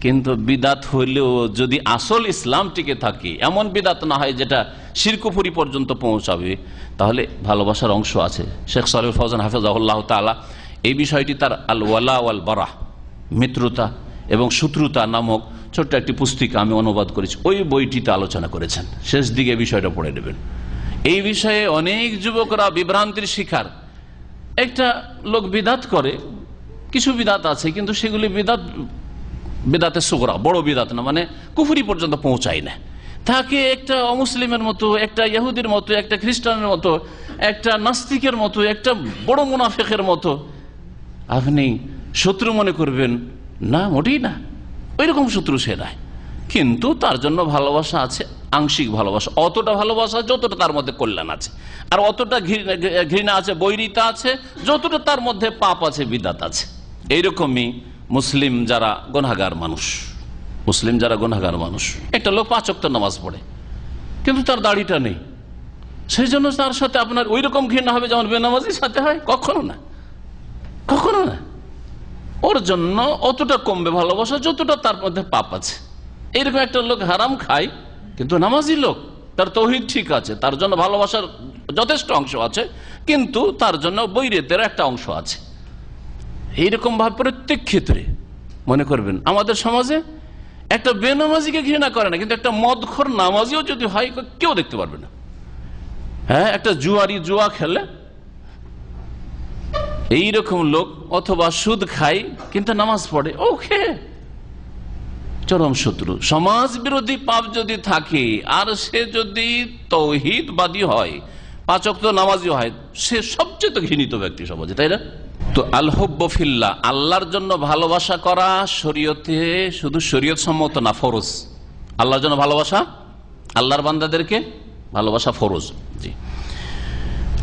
[SPEAKER 1] কিন্তু বিদাত হইলেও যদি আসল ইসলাম টিকে থাকে, এমন বিদাত না হয় যেটা শিরক কুফরি পর্যন্ত পৌঁছাবে, তাহলে ভালোবাসার অংশ আছে। শেখ সালেহুল ফওজান হাফিজাহুল্লাহ তাআলা এই বিষয়টি তার আল ওয়ালা ওয়াল বারাহ, মিত্রতা এবং শত্রুতা নামক ছোট্ট একটি পুস্তিকা আমি অনুবাদ করেছি, ওই বইটিতে আলোচনা করেছেন। শেষ দিকে বিষয়টা পড়ে নেবেন। এই বিষয়ে অনেক যুবকরা বিভ্রান্তির শিকার। একটা লোক বিদাত করে, কিছু বিদাত আছে, কিন্তু সেগুলি বিদাতে সুগরা, বড় বিদাত না, মানে কুফরি পর্যন্ত পৌঁছায় না। তাকে একটা অমুসলিমের মতো, একটা ইহুদির মতো, একটা খ্রিস্টানের মতো, একটা নাস্তিকের মতো, একটা বড় মুনাফিকের মতো আপনি শত্রু মনে করবেন না? মোটেই না, ওই রকম শত্রু সে নয়। কিন্তু তার জন্য ভালোবাসা আছে, আংশিক ভালোবাসা, অতটা ভালোবাসা যতটা তার মধ্যে কল্যাণ আছে, আর অতটা ঘৃণা আছে, বৈরিতা আছে, যতটা তার মধ্যে পাপ আছে, বিদাত আছে। এইরকমই মুসলিম যারা গুনাহগার মানুষ, মুসলিম যারা গুনাহগার মানুষ, একটা লোক 5 ওয়াক্ত নামাজ পড়ে কিন্তু তার দাড়িটা নেই, সেই জন্য তার সাথে আপনার ওই রকম ঘৃণা হবে যেমন বেনামাজির সাথে হয়? কখনো না, কখনো না। ওর জন্য অতটা কমবে ভালোবাসা যতটা তার মধ্যে পাপ আছে। এইরকম একটা লোক হারাম খায় কিন্তু নামাজি লোক, তার তৌহিদ ঠিক আছে, তার জন্য ভালোবাসার যথেষ্ট অংশ আছে, কিন্তু তার জন্য বৈরিতের একটা অংশ আছে। এইরকম ভাবে প্রত্যেক ক্ষেত্রে মনে করবেন আমাদের সমাজে একটা বেনামাজিকে ঘৃণা করে না, কিন্তু একটা মদখোর নামাজিও যদি হয় কেউ দেখতে পারবে না। হ্যাঁ, একটা জুয়া খেলে এইরকম লোক, অথবা সুদ খায় কিন্তু নামাজ পড়ে, ওকে চরম শত্রু। সমাজ বিরোধী পাপ যদি থাকে আর সে যদি তৌহিদবাদী হয়, 5 ওয়াক্ত নামাজি হয়, সে সবচেয়ে ঘৃণিত ব্যক্তি সমাজে, তাই না? তো আল হুব্বু ফিল্লাহ, আল্লাহর জন্য ভালোবাসা করা শরীয়তে শুধু শরীয়ত সম্মত না, ফরজ। আল্লাহর জন্য ভালোবাসা, আল্লাহর বান্দাদেরকে ভালোবাসা ফরজ। জি,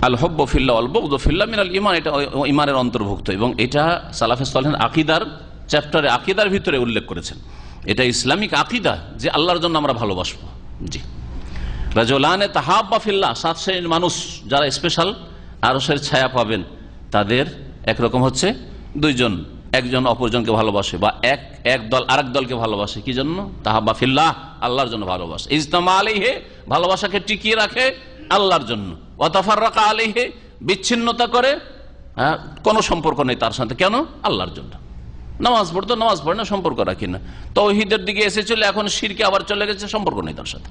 [SPEAKER 1] আল হুব্বু ফিল্লাহ ওয়াল বুগদু ফিল্লাহ মিনাল ঈমান, এটা ঈমানের অন্তর্ভুক্ত, এবং এটা সালাফে সালেহিন আকীদার চ্যাপ্টারে, আকীদার ভিতরে উল্লেখ করেছেন। এটা ইসলামিক আকীদা যে আল্লাহর জন্য আমরা ভালোবাসবো। জি, রাজুলানে তাহাব্বা ফিল্লাহ, 7 শ্রেণীর মানুষ যারা স্পেশাল আরশের ছায়া পাবেন, তাদের একরকম হচ্ছে 2 জন, একজন অপরজনকে ভালোবাসে, বা এক দল আরেক দলকে ভালোবাসে। কি জন্য? তাহাব্বা ফিল্লাহ, আল্লাহর জন্য ভালোবাসে। ইজতামা আলাইহি, ভালোবাসাকে টিকিয়ে রাখে আল্লাহর জন্য। ওয়া তাফাররাকা আলাইহি, বিচ্ছিন্নতা করে, কোনো সম্পর্ক নেই তার সাথে, কেন? আল্লাহর জন্য। নামাজ পড়তো, নামাজ পড়ে না, সম্পর্ক রাখি না। তাওহীদের দিকে এসেছিল, এখন শিরকে আবার চলে গেছে, সম্পর্ক নেই তার সাথে।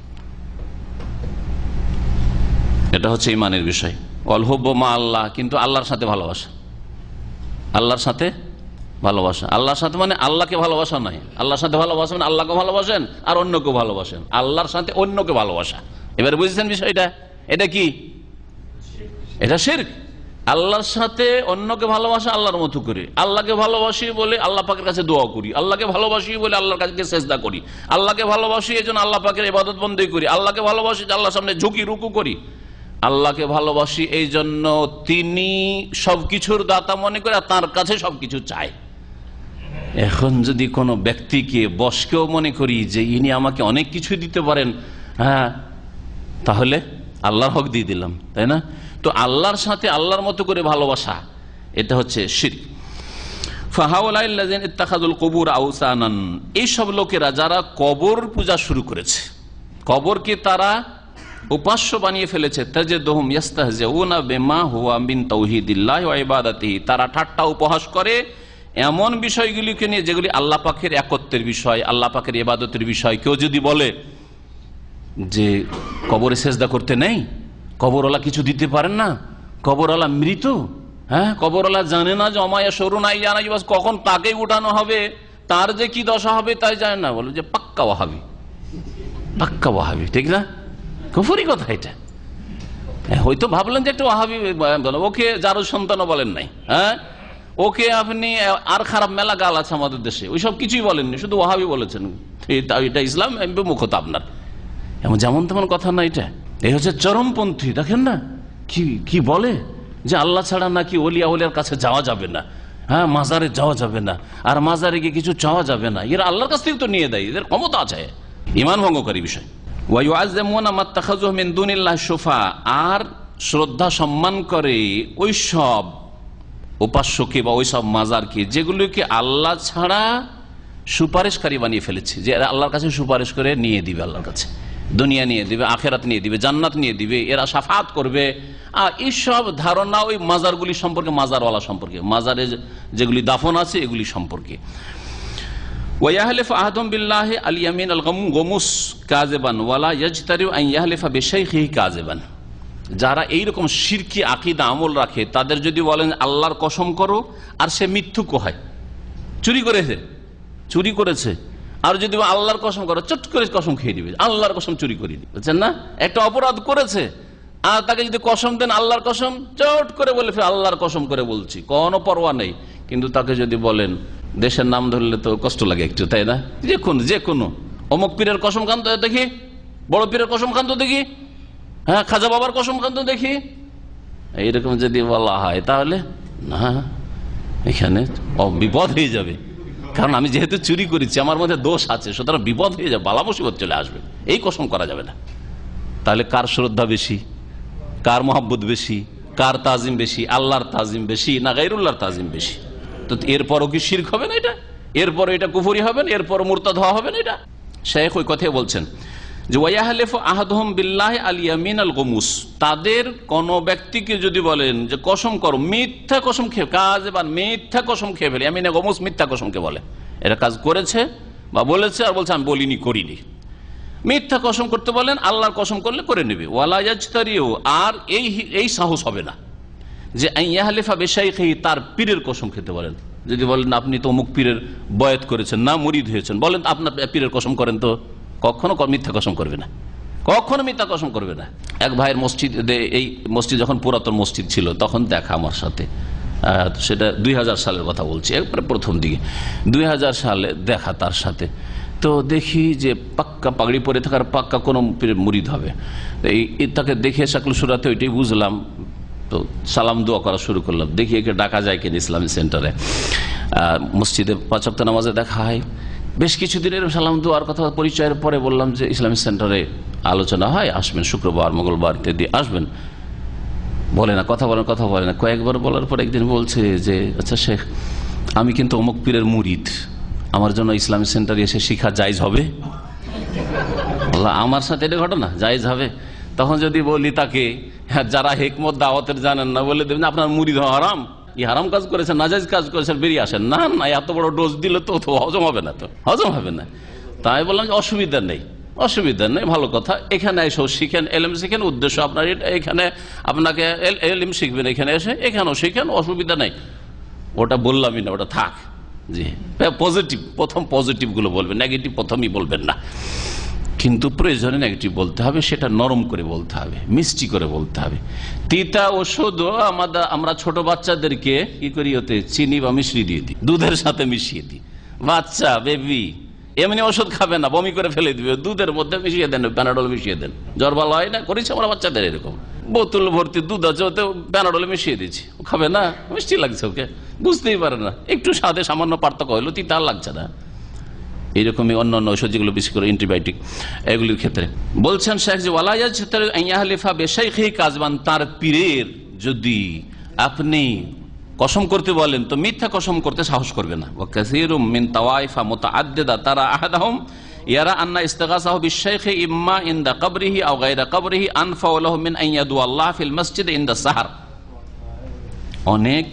[SPEAKER 1] এটা হচ্ছে ইমানের বিষয়। ওয়াল হুব্বু মা আল্লাহ, কিন্তু আল্লাহর সাথে ভালোবাসা, আল্লাহর সাথে ভালোবাসা। আল্লাহর সাথে মানে আল্লাহকে ভালোবাসা নয়, আল্লাহর সাথে ভালোবাসা মানে আল্লাহকে ভালোবাসেন আর অন্যকে ভালোবাসেন। আল্লাহর সাথে অন্যকে ভালোবাসা, এবারে বুঝেছেন বিষয়টা? এটা কি? এটা শিরক। আল্লাহর সাথে অন্যকে ভালোবাসা আল্লাহর মতো করে। আল্লাহকে ভালোবাসি বলে আল্লাহ পাকের কাছে দোয়া করি, আল্লাহকে ভালোবাসি বলে আল্লাহর কাছে সেজদা করি, আল্লাহকে ভালোবাসি এই জন্য আল্লাহ পাকের ইবাদত বন্দেগী করি, আল্লাহকে ভালোবাসি যে আল্লাহর সামনে ঝুঁকি রুকু করি, আল্লাহকে ভালোবাসি এই জন্য তিনি সবকিছুর দাতা মনে করে তার কাছে সবকিছু চায়। এখন যদি কোনো ব্যক্তিকে বশকেও মনে করি যে ইনি আমাকে অনেক কিছু দিতে পারেন, হ্যাঁ, তাহলে আল্লাহর হক দিয়ে দিলাম, তাই না? তো আল্লাহর সাথে আল্লাহর মতো করে ভালোবাসা, এটা হচ্ছে শিরক। ফাহাউলাইল্লাযিনা ইত্তাখাযুল কুবুর আওসানান, এইসব লোকেরা যারা কবর পূজা শুরু করেছে, কবরকে তারা উপাস্য বানিয়ে ফেলেছে, তাজিদুহুম ইস্তাহজিউনা বিমা হুয়া মিন তাওহীদিল্লাহি ওয়া ইবাদাতিহি, তারা ঠাট্টা উপহাস করে এমন বিষয়গুলিকে নিয়ে যেগুলি আল্লাহ পাকের একত্বের বিষয়, আল্লাহ পাকের ইবাদতের বিষয়। কেউ যদি বলে যে কবরে সেজদা করতে নেই, কবরওয়ালা কিছু দিতে পারেন না, কবরওয়ালা মৃত, হ্যাঁ, কবরওয়ালা জানে না যে অমায়া সরুনাই জানা কখন তাকে উঠানো হবে, তার যে কি দশা হবে তাই জানে না, বলে যে পাক্কা ওয়াহাবি, পাক্কা ওয়াহাবি, ঠিক না? কুফরি কথা এটা। হয়তো ভাবলেন যে একটা ওয়াহাবি, ওকে যারও সন্তানও বলেন নাই, হ্যাঁ, ওকে আপনি আর খারাপ মেলা গাল আছে আমাদের দেশে, ওইসব কিছুই বলেননি, শুধু ওয়াহাবি বলেছেন, এটা ইসলাম মুখত আপনার, এমন যেমন তেমন কথা না। এটা এই হচ্ছে চরমপন্থী। দেখেন না কি বলে যে আল্লাহ ছাড়া নাকি ওলিয়া ওলিয়ার কাছে যাওয়া যাবে না, হ্যাঁ, মাজারে যাওয়া যাবে না, আর মাজারে গিয়ে কিছু চাওয়া যাবে না। এরা আল্লাহর কাছ থেকে তো নিয়ে দেয়, এদের ক্ষমতা আছে। ঈমান ভঙ্গকারী বিষয়। ওয়ায়ুআযযিমুনা মা ইত্তাখাযু মিন দুনিল্লাহি শুফা, আর শ্রদ্ধা সম্মান করে ওইসব উপাস্যকে বা ওইসব মাজারকে যেগুলোকে আল্লাহ ছাড়া সুপারিশকারী বানিয়ে ফেলেছে, যে আল্লাহর কাছে সুপারিশ করে নিয়ে দিবে, আল্লাহর কাছে দুনিয়া নিয়ে দিবে, আখেরাত নিয়ে দিবে, জান্নাত নিয়ে দিবে, এরা শাফাত করবে। আর এইসব ধারণা ওই মাজারগুলি সম্পর্কে, মাজারওয়ালা সম্পর্কে, মাজারে যেগুলি দাফন আছে এগুলি সম্পর্কে। ওয়ায়াহলিফু আহাদুহুম বিল্লাহি আল ইয়ামিন আল গমুস কাযিবান ওয়ালা ইয়াজতারিউ আন ইয়াহলিফা বিশাইখিহি কাযিবান, যারা এইরকম শিরকি আকীদা আমল রাখে তাদের যদি বলেন আল্লাহর কসম করো, আর সে মিথ্যুক হয়, চুরি করেছে, আর যদি আল্লাহর কসম করো, চট করে কসম খেয়ে দিবে, আল্লাহর কসম চুরি করে দিবে, বুঝছেন না? একটা অপরাধ করেছে, আর তাকে যদি কসম দেন আল্লাহর কসম, চট করে বলে আল্লাহর কসম করে বলছি, কোনো পরোয়া নেই। কিন্তু তাকে যদি বলেন, দেশের নাম ধরলে তো কষ্ট লাগে একটু, তাই না? যে কোনো অমুক পীরের কসম খান তো দেখি, বড় পীরের কসম খান তো দেখি, হ্যাঁ, খাজা বাবার কসম খান তো দেখি, এইরকম যদি বলা হয় তাহলে না, এখানে বিপদ হয়ে যাবে। কারণ আমি যেহেতু চুরি করেছি, আমার মধ্যে দোষ আছে, সুতরাং বিপদ হয়ে যাবে, বালা মুসিবত চলে আসবে, এই কসম করা যাবে না। তাহলে কার শ্রদ্ধা বেশি, কার মহব্বত বেশি, কার তাজিম বেশি? আল্লাহর তাজিম বেশি না গায়রুল্লাহর তাজিম বেশি? তো এরপরও কি শিরক হবে না এটা? এরপর এটা কুফরি হবে না? এরপর মুরতাদ হওয়া হবে না? এটা শেখ ওই কথাই বলছেন যে ওয়ায়াহলিফু আহাদুহুম বিল্লাহি আল ইয়ামিন আল গমুস, তাদের কোন ব্যক্তিকে যদি বলেন যে কসম করো, মিথ্যা কসম খেয়ে, কাযিবান, মিথ্যা কসম খেয়ে ফেলে, ইয়ামিন গমুস মিথ্যা কসমকে বলে, এটা কাজ করেছে বা বলেছে আর বলছে আমি বলিনি, করিনি, মিথ্যা কসম করতে বলেন, আল্লাহর কসম করলে করে নেবে। ওয়ালা ইয়াজতারিউ, আর এই সাহস হবে না যে আন ইয়াহলিফা বিশাইখিহি, তার পীরের কসম খেতে বলেন। যদি বলেন আপনি তো অমুক পীরের বয়াত করেছেন, না মুরিদ হয়েছেন, বলেন আপনার পীরের কসম করেন, তো কখনো মিথ্যা কসম করবে না, কখনো মিথ্যা কসম করবে না। এক ভাইয়ের মসজিদে, এই মসজিদ যখন পুরাতন মসজিদ ছিল তখন দেখা আমার সাথে, সেটা 2000 সালের কথা বলছি, একবারে প্রথম দিকে 2000 সালে দেখা তার সাথে। তো দেখি যে পাক্কা পাগড়ি পরে থাকার পাক্কা কোনো মুরিদ হবে, এই তাকে দেখে শাকলু সুরাতে ওইটাই বুঝলাম। তো সালাম দোয়া করা শুরু করলাম, দেখি একে ডাকা যায় কিনা ইসলামী সেন্টারে, মসজিদে 5 ওয়াক্ত নামাজে দেখা হয়। বেশ কিছুদিনের সালাম দোয়ার কথা পরিচয়ের পরে বললাম যে ইসলামী সেন্টারে আলোচনা হয়, আসবেন শুক্রবার মঙ্গলবার ইত্যাদি আসবেন। বলে না, কথা বলে না। কয়েকবার বলার পর একদিন বলছে যে আচ্ছা শেখ, আমি কিন্তু অমুক পীরের মুরিদ, আমার জন্য ইসলামী সেন্টারে এসে শিক্ষা জায়েজ হবে? আমার সাথে এটা ঘটনা জায়েজ হবে? তখন যদি বলি তাকে, যারা হিকমত দাওয়াতের জানেন না, বলে দেবেন আপনার মুরিদ হওয়া হারাম, এই হারাম কাজ করেছেন, নাজায়েজ কাজ করেছেন, বেরিয়ে আসেন। না না, এত বড় ডোজ দিলে তো হজম হবে না, তো হজম হবে না। তাই বললাম যে অসুবিধা নেই, অসুবিধা নেই, ভালো কথা। এখানে এসেও শিখেন, এলএম শিখেন, উদ্দেশ্য আপনার এখানে আপনাকে এলএম শিখবেন, এখানে এসে এখানেও শিখেন, অসুবিধা নেই। ওটা বললামই না, ওটা থাক। জি, পজিটিভ, প্রথম পজিটিভ গুলো বলবেন, নেগেটিভ প্রথমই বলবেন না। কিন্তু প্রয়োজনে নেগেটিভ বলতে হবে, সেটা নরম করে বলতে হবে, মিষ্টি করে বলতে হবে। তিতা ওষুধও আমরা ছোট বাচ্চাদেরকে কি করি, ওতে চিনি বা মিশ্রি দিয়ে দিই, দুধের সাথে মিশিয়ে দিই। বাচ্চা, বেবি এমনি ওষুধ খাবে না, বমি করে ফেলে দিবে, দুধের মধ্যে মিশিয়ে দেন, প্যানাডল মিশিয়ে দেন। জ্বর ভালো হয় না, করেছে আমরা বাচ্চাদের এরকম, বোতল ভর্তি দুধ আছে, ওতে প্যানাডল মিশিয়ে দিচ্ছি, ও খাবে না, মিষ্টি লাগছে, ওকে বুঝতেই পারে না, একটু স্বাদে সামান্য পার্থক্য হইলো, তিতা লাগছে না। এইরকমই অন্য অন্য ঔষধ যেগুলো বিশেষ করে অ্যান্টিবায়োটিক, এগুলির ক্ষেত্রে বলছেন শেখ যে ওয়ালাইফা বেশাইখি কাজবান, তার পীরের যদি আপনি কসম করতে বলেন তো মিথ্যা কসম করতে সাহস করবে না। ওয়া কাসীরুম মিন তাওয়াইফা মুতাআদ্দিদা তারা আহাদাহুম ইয়ারা আন্না ইস্তিগাসাহু বিশ-শাইখি ইম্মা ইনদা কবরিহি আও গায়রা কবরিহি আনফাউ লাহু মিন আন ইয়াদু আল্লাহ ফিল মসজিদ ইনদা সাহর। অনেক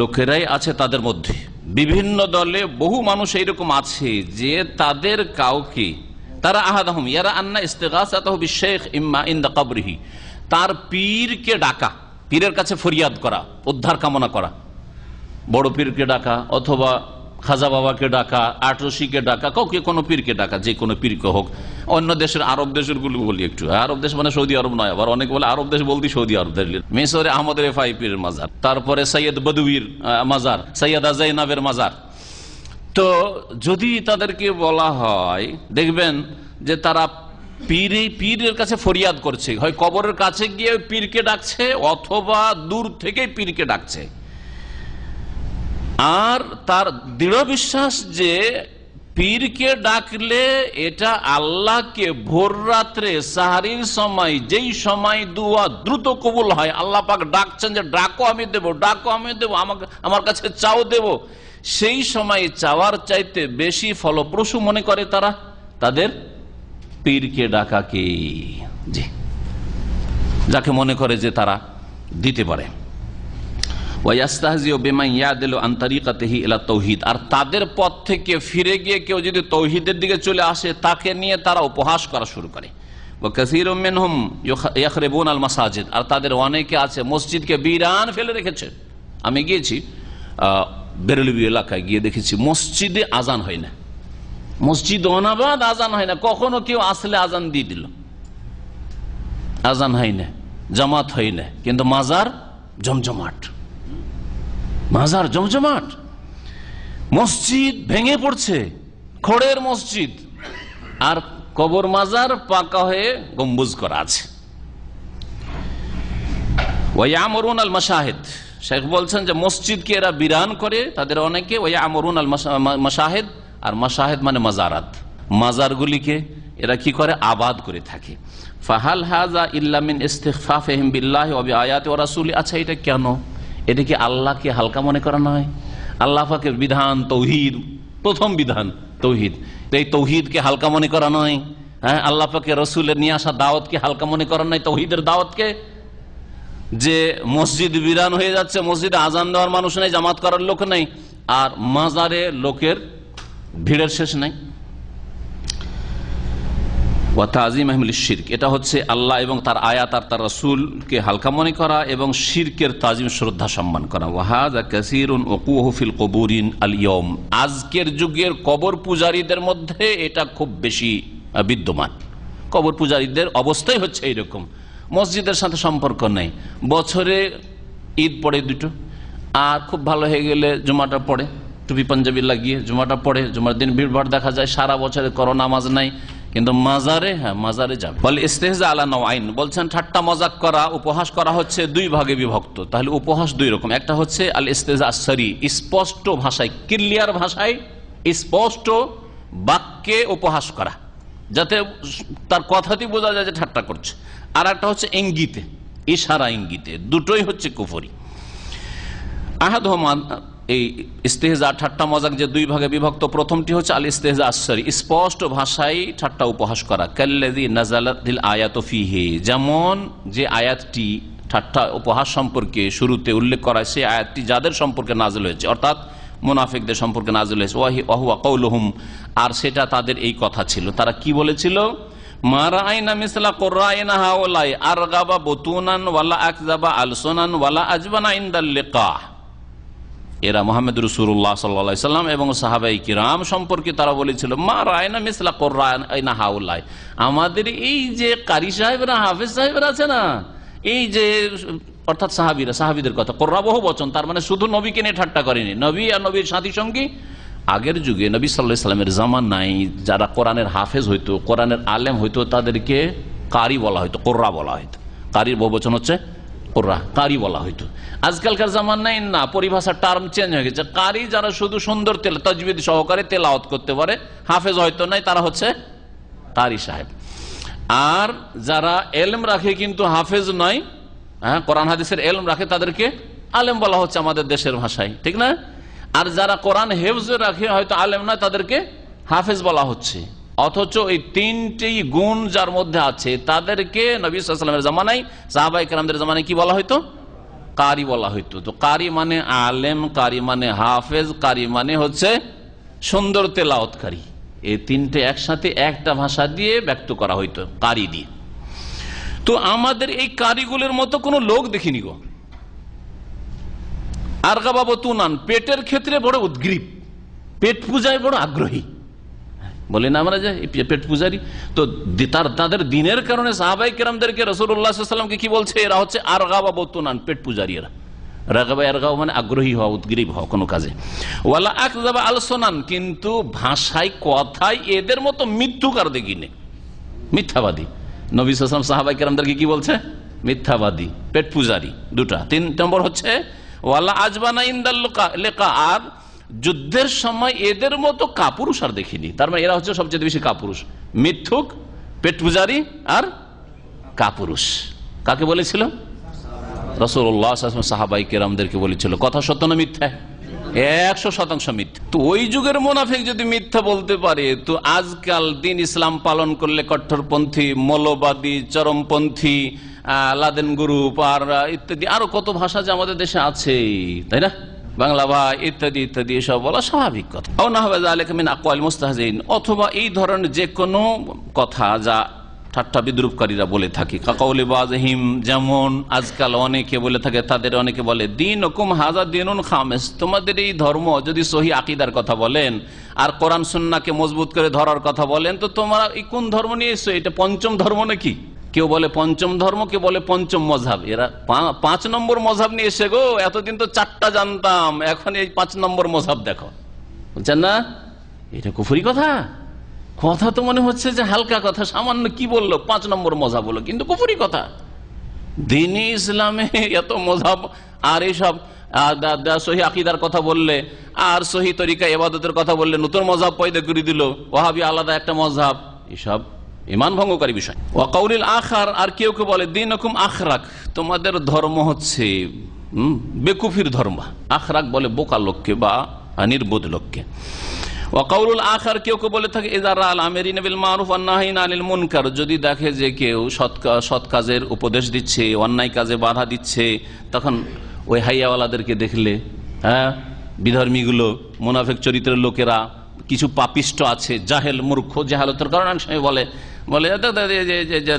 [SPEAKER 1] লোকেরাই আছে তাদের মধ্যে, বিভিন্ন দলে বহু মানুষ এইরকম আছে যে তাদের কাউকে, তারা আহাদাহুম ইয়ারা আন্না ইস্তিগাসাতাহু বিশ-শাইখ ইম্মা ইনদা কবরিহি, তার পীরকে ডাকা, পীরের কাছে ফরিয়াদ করা, উদ্ধার কামনা করা, বড় পীরকে ডাকা অথবা খাজা বাবাকে ডাকা, আটরশিকে ডাকা, কাউকে কোনো পীরকে ডাকা, যে কোনো পীরকে হোক। অন্য দেশের, আরব দেশের গুলো বলি একটু, আরব দেশ মানে সৌদি আরব নয়, আবার অনেক বলে আরব দেশ বলতে সৌদি আরব, মিশরে আহমদ রেফাই পীরের মাজার, তারপরে সৈয়দ বদউইর মাজার, সৈয়দা জাইনাবের মাজার। তো যদি তাদেরকে বলা হয়, দেখবেন যে তারা পীরের কাছে ফরিয়াদ করছে, হয় কবরের কাছে গিয়ে পীরকে ডাকছে অথবা দূর থেকে পীরকে ডাকছে, আর তার দৃঢ় বিশ্বাস যে পীরকে ডাকলে এটা আল্লাহকে ভোর রাত্রে সাহারির সময়, যেই সময় দুয়া দ্রুত কবুল হয়, আল্লাহ পাক ডাকছেন যে ডাকো আমি দেবো, ডাকো আমি দেবো, আমার কাছে চাও দেব, সেই সময় চাওয়ার চাইতে বেশি ফলপ্রসূ মনে করে তারা তাদের পীরকে ডাকাকে, জি, যাকে মনে করে যে তারা দিতে পারে। আর তাদের পথ থেকে ফিরে গিয়ে কেউ যদি তৌহিদের দিকে চলে আসে, তাকে নিয়ে তারা উপহাস করা শুরু করে। আর তাদের অনেকে আছে মসজিদকে বিরান ফেলে রেখেছে। আমি গিয়েছি বেরেলভি এলাকায়, গিয়ে দেখেছি মসজিদে আজান হয় না, মসজিদ অনাবাদ আজান হয় না, কখনো কেউ আসলে আজান দিয়ে দিল, আজান হয় না, জামাত হয় না, কিন্তু মাজার জমজমাট, মাজার জমজমাট, মসজিদ ভেঙে পড়ছে, খড়ের মসজিদ, আর কবর মাজার পাকা হয়ে গম্বুজ করা আছে। ওয়ায়ামুরুন আল মাশাহিদ, শেখ বলছেন যে মসজিদকে এরা বিরান করে, তাদের অনেকে ওয়ায়ামুরুন আল মাশাহিদ, আর মাশাহিদ মানে মাজারাত, মাজারগুলিকে এরা কি করে, আবাদ করে থাকে। ফাহাল হাযা ইল্লা মিন ইস্তিগফাফিহিম বিল্লাহি ওয়া বিআয়াতি ওয়া রাসূলি। আচ্ছা, এটা কেন? এটা কি আল্লাহকে হালকা মনে করা নয়? আল্লাহ পাকের বিধান তৌহিদ, প্রথম বিধান তৌহিদ, এই তৌহিদকে হালকা মনে করা নয়? হ্যাঁ, আল্লাহ পাকের রসুলের নিয়ে আসা দাওয়াতকে হালকা মনে করা নয়? তৌহিদের দাওয়াতকে, যে মসজিদ বিরান হয়ে যাচ্ছে, মসজিদে আজান দেওয়ার মানুষ নেই, জামাত করার লোক নেই, আর মাজারে লোকের ভিড়ের শেষ নাই। এটা হচ্ছে আল্লাহ এবং তার আয়াত আর তার রাসূলকে হালকা মনে করা এবং শিরকের তাজিম, শ্রদ্ধা সম্মান করা। ওয়াহাযা কাসীরুন ওয়াকুহু ফিল কুবুরিন আল ইয়াওম। আজকের যুগের কবর পূজারীদের মধ্যে এটা খুব বেশি বিদ্যমান। কবর পূজারীদের অবস্থাই হচ্ছে এইরকম, মসজিদের সাথে সম্পর্ক নেই, বছরে ঈদ পড়ে দুটো, আর খুব ভালো হয়ে গেলে জুমাটা পড়ে, টুপি পাঞ্জাবি লাগিয়ে জুমাটা পড়ে, জুমার দিন ভিড়ভাড় দেখা যায়, সারা বছরে করো নামাজ নাই, কিন্তু মাজারে, হ্যাঁ মাজারে যাবে। বলে ইস্তেহজা আলা নওয়াইন, বলছেন ঠাট্টা মজাক করা, উপহাস করা হচ্ছে দুই ভাগে বিভক্ত। তাহলে উপহাস দুই রকম, একটা হচ্ছে আল ইস্তেহজা আসসারি, স্পষ্ট ভাষায়, ক্লিয়ার ভাষায়, স্পষ্ট বাক্যে উপহাস করা, যাতে তার কথাতেই বোঝা যায় যে ঠাট্টা করছে। আর একটা হচ্ছে ইঙ্গিতে, ইশারা ইঙ্গিতে, দুটোই হচ্ছে কুফরি। আহাদ এই ইস্তেহজা ঠাট্টা মজাক যে দুই ভাগে বিভক্ত, প্রথমটি হচ্ছে আল ইস্তেহজা আসসারি, স্পষ্ট ভাষায় ঠাট্টা উপহাস করা। কাল্লাযী নাযালাতিল আয়াতু ফীহি, যেমন যে আয়াতটি ঠাট্টা উপহাস সম্পর্কে শুরুতে উল্লেখ করা সেই আয়াতটি যাদের সম্পর্কে নাযিল হয়েছে, অর্থাৎ মুনাফিকদের সম্পর্কে নাযিল হয়েছে, ওয়াহুয়া কাউলুহুম, আর সেটা তাদের এই কথা ছিল। তারা কি বলেছিল? মা রাআইনা মিসলা কুররাইনা হাউলাই আরগাবা বুতুনান ওয়ালা আকযাবা আলসুনান ওয়ালা আজবানা ইনদাল লিকাহ। এরা মুহাম্মদ রাসূলুল্লাহ সাল্লাল্লাহু আলাইহি সাল্লাম এবং সাহাবায়ে কিরাম সম্পর্কে তারা বলেছিল, মা রাআইনা মিসলা কুররাইনা হাউলাই, আমাদের এই যে কারি সাহেবরা, হাফেজ সাহেবরা আছে না, এই যে, অর্থাৎ সাহাবীদের কথা, কোররা বহু বচন, তার মানে শুধু নবীকে নিয়ে ঠাট্টা করেনি, নবী আর নবীর সাথী সঙ্গী। আগের যুগে নবী সাল্লাল্লাহু আলাইহি সাল্লামের জামানায় যারা কোরআনের হাফেজ হইতো, কোরআনের আলেম হইতো, তাদেরকে কারি বলা হইতো, কোররা বলা হইতো। কারির বহুবচন হচ্ছে কোররা, কারি বলা হইতো। আজকালকার জামানায় না, পরিভাষার টার্ম চেঞ্জ হয়ে গেছে। কারি যারা শুধু সুন্দর তাজবিদ সহকারে তেলাওয়াত করতে পারে, হাফেজ হয়তো নাই, তারা হচ্ছে কারি সাহেব। আর যারা এলম রাখে কিন্তু হাফেজ নয়, কোরআন হাদিসের এলম রাখে, তাদেরকে আলেম বলা হচ্ছে আমাদের দেশের ভাষায়, ঠিক না? আর যারা কোরআন হেফজ রাখে, হয়তো আলেম নয়, তাদেরকে হাফেজ বলা হচ্ছে। অথচ এই তিনটি গুণ যার মধ্যে আছে তাদেরকে নবী সাল্লাল্লাহু আলাইহি ওয়াসাল্লামের জামানায়, সাহাবায়ে কেরামদের জামানায় কি বলা হইতো? কারি বলা হইতো। তো কারি মানে আলেম, কারি মানে হাফেজ, কারি মানে হচ্ছে সুন্দর তেলাওয়াতকারী। এই তিনটে একসাথে একটা ভাষা দিয়ে ব্যক্ত করা হইতো, কারি দিয়ে। তো আমাদের এই কারিগুলোর মতো কোনো লোক দেখিনি গো। আর গাবাবতুনান, পেটের ক্ষেত্রে বড় উদ্গ্রীব, পেট পূজায় বড় আগ্রহী, বলে না আমরা যে পেট পূজারি। তো তাদের দিনের কারণে সাহাবায়ে কেরামদেরকে রাসূলুল্লাহ সাল্লাল্লাহু আলাইহি ওয়াসাল্লাম কি বলছে? এরা হচ্ছে আর গাবাবতুনান, পেট পূজারি। এরা রাগাবা, আরগাবা মানে আগ্রহী হওয়া, উদ্গ্রীব হওয়া কোনো কাজে। ওয়ালা আকযাবা আলসুনান, কিন্তু ভাষায় কথায় এদের মতো মিথ্যুকার দেখিনি, মিথ্যাবাদী। নবী সাল্লাল্লাহু আলাইহি ওয়াসাল্লাম সাহাবায়ে কেরামদেরকে কি বলছে? মিথ্যাবাদী, পেট পূজারি। দুটা। 3 নম্বর হচ্ছে ওয়ালা আজবানা ইনদাল লিকা, আর যুদ্ধের সময় এদের মতো কাপুরুষ আর দেখিনি। তার মানে এরা হচ্ছে সবচেয়ে বেশি কাপুরুষ, মিথ্যুক, পেট পূজারি আর কাপুরুষ। কাকে বলেছিল? রাসূলুল্লাহ সাল্লাল্লাহু আলাইহি ওয়াসাল্লাম সাহাবায়ে কেরামদেরকে বলেছিল। কথা সত্য না মিথ্যা? 100% মিথ্যা। তো ওই যুগের মুনাফিক যদি মিথ্যা বলতে পারে, তো আজকাল দিন ইসলাম পালন করলে কট্টরপন্থী, মৌলবাদী, চরমপন্থী, লাদেন গ্রুপ আর ইত্যাদি আরো কত ভাষা যে আমাদের দেশে আছে, তাই না? বাংলা ভাই ইত্যাদি ইত্যাদি, এসব বলা স্বাভাবিক কথা। অথবা এই ধরনের যে কোনো কথা যা ঠাট্টা বিদ্রুপকারীরা বলে থাকে, কাকাউলি বাজহিম, যেমন আজকাল অনেকে বলে থাকে, তাদের অনেকে বলে দীনুকুম হাযা দীনুন খামিস, তোমাদের এই ধর্ম যদি সহি আকীদার কথা বলেন আর কোরআন সুন্নাহকে মজবুত করে ধরার কথা বলেন, তো তোমরা এই কোন ধর্ম নিয়ে এসছো? এটা পঞ্চম ধর্ম নাকি? কেউ বলে পঞ্চম ধর্ম, কেউ বলে পঞ্চম মযহাব। এরা 5 নম্বর মযহাব নিয়ে এসে গো, এতদিন তো 4টা জানতাম, এখন এই 5 নম্বর মযহাব দেখো, বলছেন না? এটা কুফরি কথা। কথা তো মনে হচ্ছে যে হালকা কথা, সামান্য কি বললো, 5 নম্বর মযহাব হলো, কিন্তু কুফরি কথা। দ্বীনে ইসলামে এত মযহাব, আর এইসব সহি আকীদার কথা বললে আর সহি তরিকা ইবাদতের কথা বললে নতুন মযহাব পয়দা করে দিল, ওয়াহাবি আলাদা একটা মযহাব, এসব ঈমান ভঙ্গকারী বিষয়। ওয়া কাউলিল আখার, আর কেউ কেউ বলে দীনুকুম আখরাক, তোমাদের ধর্ম হচ্ছে বেকুফির ধর্ম। আখরাক বলে বোকা লোককে বা নির্বোধ লোককে। ওয়া কাউলুল আখার, কেউ কেউ বলে থাকে ইযা রাআল আমিরিনা বিল মারুফ ওয়ান নাহিনা আনিল মুনকার, যদি দেখে যে কেউ সৎ কাজের উপদেশ দিচ্ছে, অন্যায় কাজে বাধা দিচ্ছে, তখন ওই হাইয়াওয়ালাদেরকে দেখলে, বিধর্মীগুলো, মুনাফিক চরিত্রের লোকেরা, কিছু পাপিষ্ট আছে, জাহেল মূর্খ, জাহালতের কারণে অনেক সময় বলে